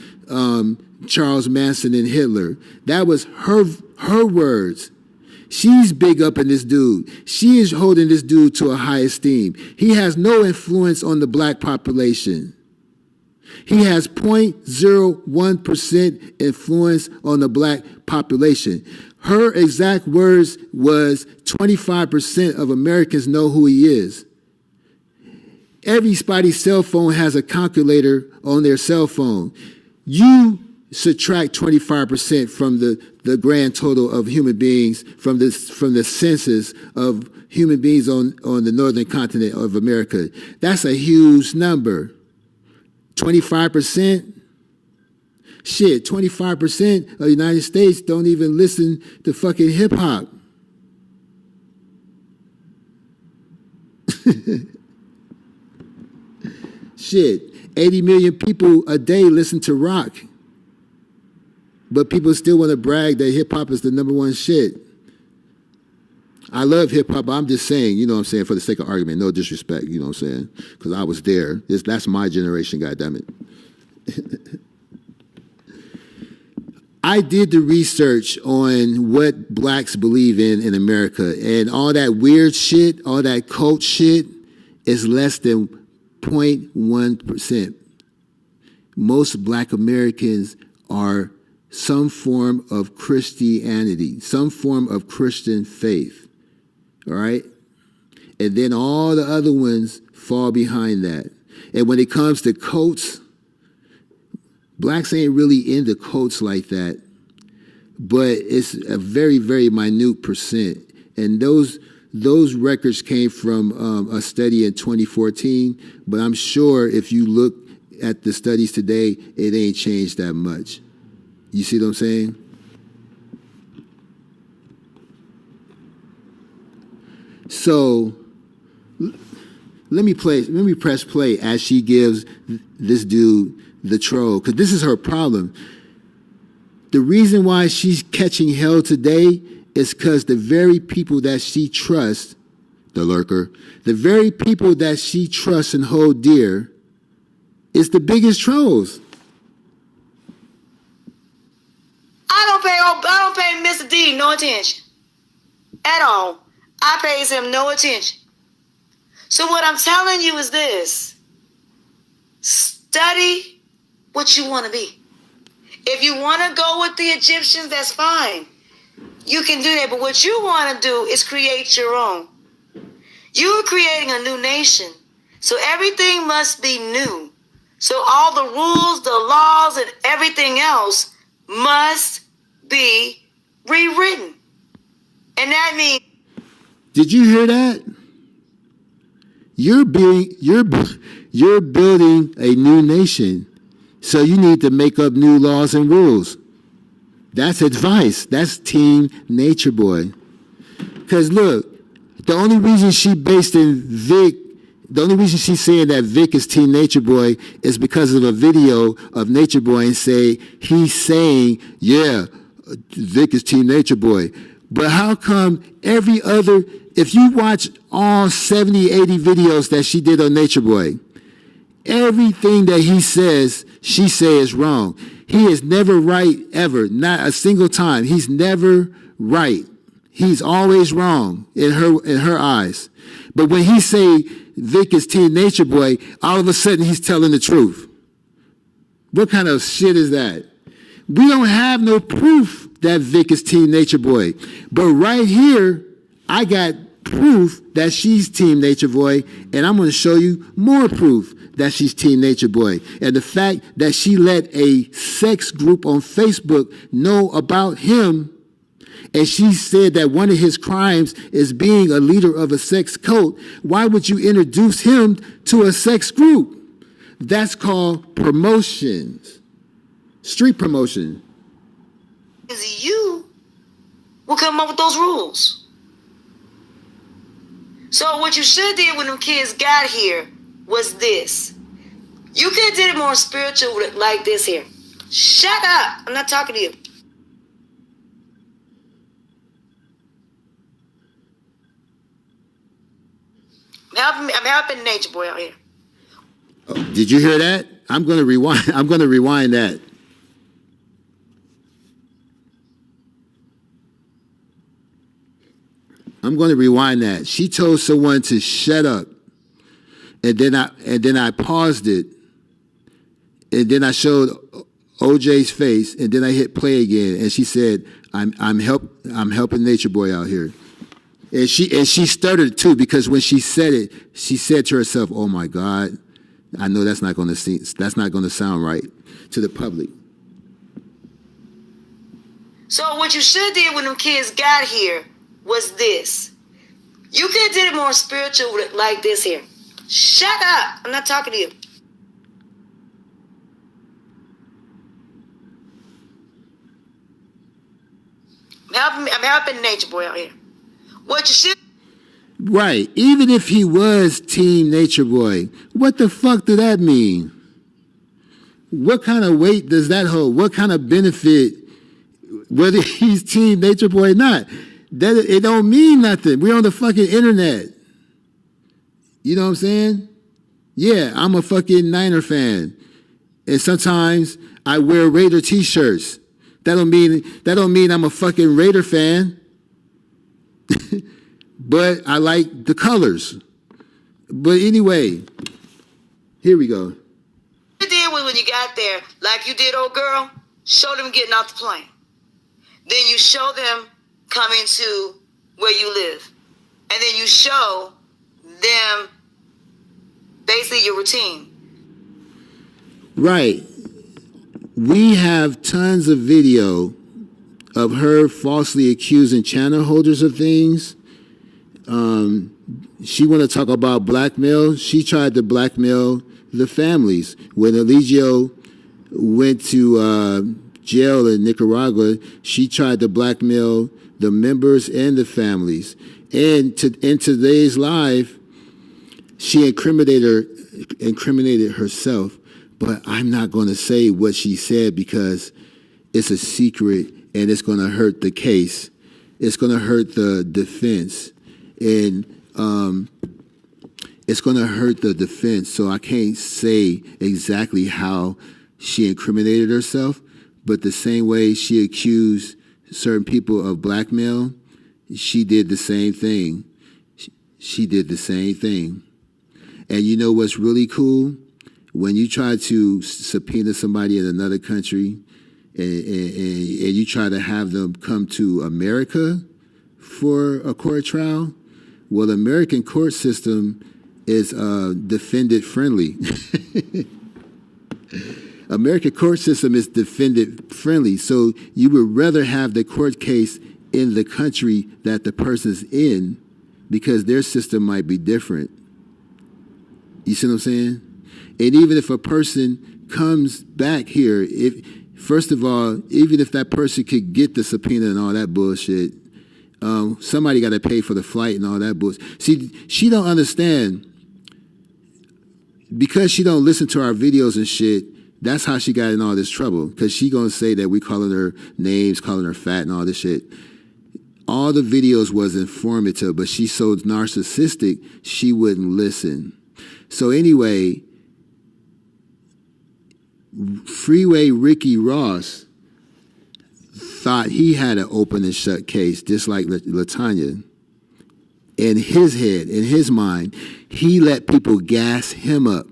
S4: Charles Manson, and Hitler. That was her words. She's big up in this dude. She is holding this dude to a high esteem. He has no influence on the black population. He has 0.01% influence on the black population. Her exact words was 25% of Americans know who he is. Everybody's cell phone has a calculator on their cell phone. You subtract 25% from the grand total of human beings from the census of human beings on the northern continent of America. That's a huge number. 25%? Shit, 25% of the United States don't even listen to fucking hip hop. Shit, 80 million people a day listen to rock. But people still want to brag that hip hop is the #1 shit. I love hip hop, but I'm just saying, you know what I'm saying, for the sake of argument, no disrespect, you know what I'm saying? Because I was there. That's my generation, goddammit. I did the research on what blacks believe in America, and all that weird shit, all that cult shit is less than 0.1%. Most black Americans are some form of Christianity, some form of Christian faith, all right? And then all the other ones fall behind that. And when it comes to cults, blacks ain't really into cults like that, but it's a very, very minute percent. And those records came from a study in 2014, but I'm sure if you look at the studies today, it ain't changed that much. You see what I'm saying? So let me press play as she gives this dude the troll, because this is her problem. The reason why she's catching hell today is because the very people that she trusts, the lurker, the very people that she trusts and hold dear is the biggest trolls.
S3: I don't pay Mr. D no attention at all. I pays him no attention. So what I'm telling you is this: study what you want to be. If you want to go with the Egyptians, that's fine. You can do that. But what you want to do is create your own. You're creating a new nation. So everything must be new. So all the rules, the laws, and everything else must be rewritten. And that means...
S4: Did you hear that? You're building a new nation. So you need to make up new laws and rules. That's advice. That's Team Nature Boy. Because look, the only reason she based in Vic, the only reason she's saying that Vic is Team Nature Boy is because of a video of Nature Boy and he's saying, yeah, Vic is Team Nature Boy. But how come every other, if you watch all 70, 80 videos that she did on Nature Boy, everything that he says, she says is wrong. He is never right ever, not a single time. He's never right. He's always wrong in her eyes. But when he say Vic is Team Nature Boy, all of a sudden he's telling the truth. What kind of shit is that? We don't have no proof that Vic is Team Nature Boy. But right here, I got proof that she's Team Nature Boy, and I'm going to show you more proof that she's Team Nature Boy. And the fact that she let a sex group on Facebook know about him, and she said that one of his crimes is being a leader of a sex cult, why would you introduce him to a sex group? That's called promotions. Street promotion.
S3: You will come up with those rules. So what you should have did when them kids got here was this. You could have did it more spiritual like this here. Shut up. I'm not talking to you. I'm helping Nature Boy out here.
S4: Oh, did you hear that? I'm going to rewind that. I'm going to rewind that. She told someone to shut up. And then I paused it. And then I showed OJ's face, and then I hit play again, and she said, I'm helping Nature Boy out here. And she stuttered too, because when she said it, she said to herself, "Oh my God, I know that's not going to sound right to the public."
S3: So what you should have did when them kids got here was this. You could have did it more spiritual like this here. Shut up. I'm not talking to you. I'm helping Nature Boy out here. What you should...
S4: Right. Even if he was Team Nature Boy, what the fuck does that mean? What kind of weight does that hold? What kind of benefit, whether he's Team Nature Boy or not? That it don't mean nothing. We're on the fucking internet. You know what I'm saying? Yeah, I'm a fucking Niner fan. And sometimes I wear Raider t-shirts. That don't mean I'm a fucking Raider fan. But I like the colors. But anyway, here we go.
S3: You did was when you got there, like you did, old girl, show them getting off the plane. Then you show them coming to where you live. And then you show them basically your routine.
S4: Right. We have tons of video of her falsely accusing channel holders of things. She want to talk about blackmail. She tried to blackmail the families. When Eligio went to jail in Nicaragua, she tried to blackmail the members and the families. And in today's live, she incriminated herself. But I'm not going to say what she said because it's a secret and it's going to hurt the case. It's going to hurt the defense. And it's going to hurt the defense. So I can't say exactly how she incriminated herself, but the same way she accused certain people of blackmail, she did the same thing. She did the same thing. And you know what's really cool? When you try to subpoena somebody in another country and you try to have them come to America for a court trial, well, the American court system is defendant friendly. American court system is defendant friendly. So you would rather have the court case in the country that the person's in because their system might be different. You see what I'm saying? And even if a person comes back here, first of all, even if that person could get the subpoena and all that bullshit, somebody got to pay for the flight and all that bullshit. See, she don't understand. Because she don't listen to our videos and shit, that's how she got in all this trouble. Because she going to say that we calling her names, calling her fat and all this shit. All the videos was informative, but she's so narcissistic, she wouldn't listen. So anyway, Freeway Ricky Ross thought he had an open and shut case, just like LaTanya. In his head, in his mind, he let people gas him up.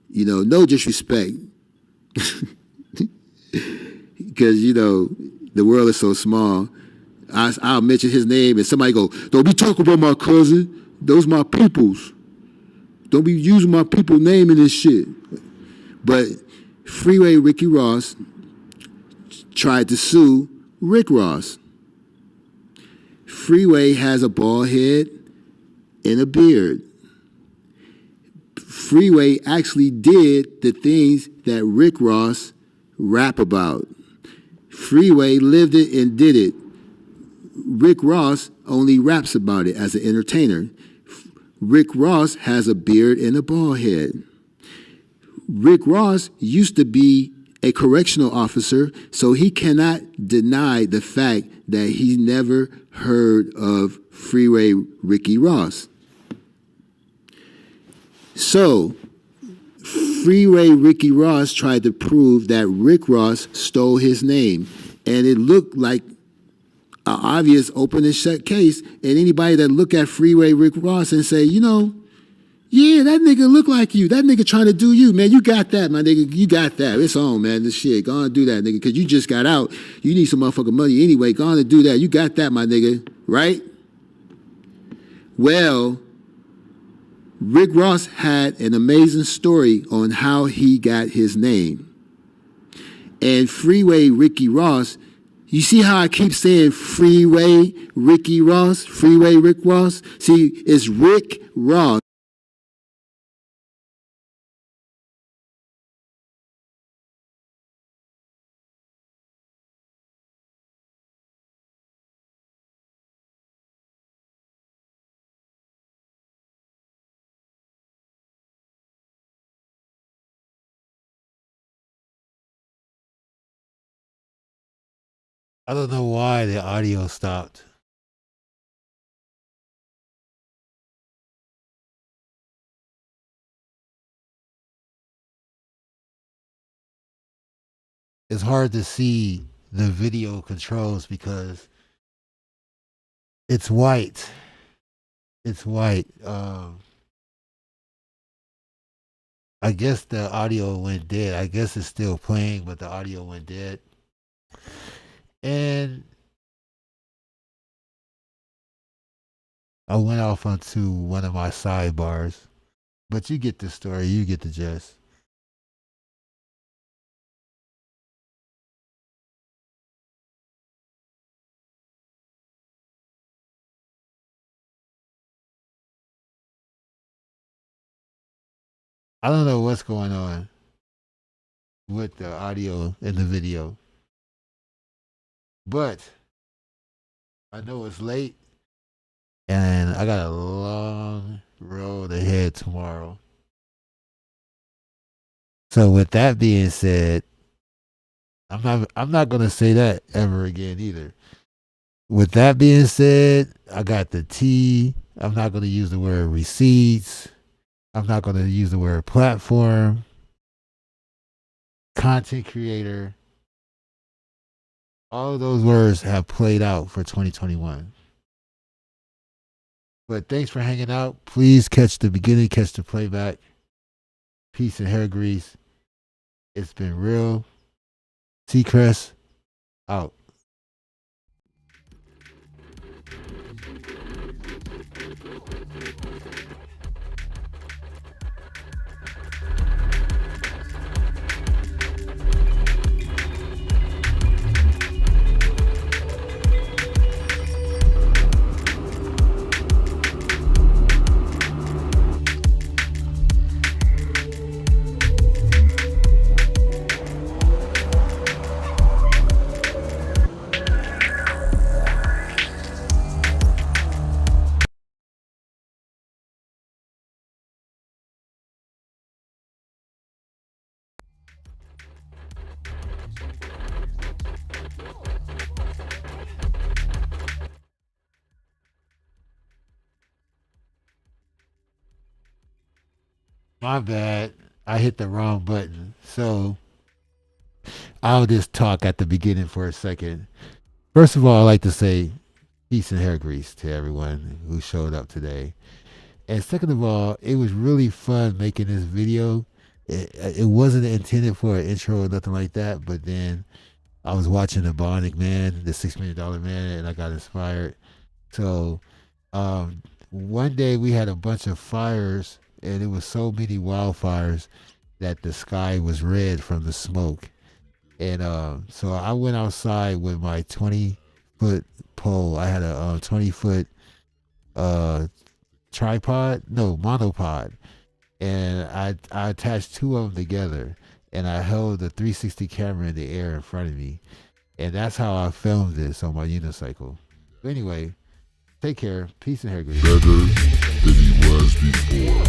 S4: You know, no disrespect. Because, you know, the world is so small. I'll mention his name and somebody go, don't be talking about my cousin. Those my peoples. Don't be using my people name in this shit. But Freeway Ricky Ross tried to sue Rick Ross. Freeway has a bald head and a beard. Freeway actually did the things that Rick Ross rap about. Freeway lived it and did it. Rick Ross only raps about it as an entertainer. Rick Ross has a beard and a bald head. Rick Ross used to be a correctional officer, so he cannot deny the fact that he never heard of Freeway Ricky Ross. So, Freeway Ricky Ross tried to prove that Rick Ross stole his name, and it looked like an obvious open and shut case, and anybody that look at Freeway Rick Ross and say, you know, yeah, that nigga look like you. That nigga trying to do you, man. You got that, my nigga. You got that. It's on, man. This shit. Go on and do that, nigga, because you just got out. You need some motherfucking money anyway. Go on and do that. You got that, my nigga. Right? Well, Rick Ross had an amazing story on how he got his name. And Freeway Ricky Ross, you see how I keep saying Freeway Ricky Ross? Freeway Rick Ross? See, it's Rick Ross.
S2: I don't know why the audio stopped. it's hard to see the video controls because it's white. It's white. I guess the audio went dead. I guess it's still playing, but the audio went dead. And I went off onto one of my sidebars. But you get the story. You get the gist. I don't know what's going on with the audio and the video. But I know it's late and I got a long road ahead tomorrow. So with that being said, I'm not gonna say that ever again either. With that being said, I got the T. I'm not gonna use the word receipts. I'm not gonna use the word platform, content creator. All of those words have played out for 2021. But thanks for hanging out. Please catch the beginning, catch the playback. Peace and hair grease. It's been real. Seacrest out. My bad. I hit the wrong button. So I'll just talk at the beginning for a second. First of all, I'd like to say peace and hair grease to everyone who showed up today. And second of all, it was really fun making this video. It wasn't intended for an intro or nothing like that, but then I was watching the Bionic Man, the $6 Million Man, and I got inspired. So one day we had a bunch of fires, and it was so many wildfires that the sky was red from the smoke. And so I went outside with my 20-foot pole. I had a 20-foot monopod. And I attached two of them together. And I held the 360 camera in the air in front of me. And that's how I filmed this on my unicycle. But anyway, take care. Peace and hair grease.
S5: Better than he was before.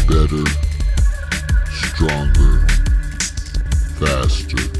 S5: Better, stronger, faster.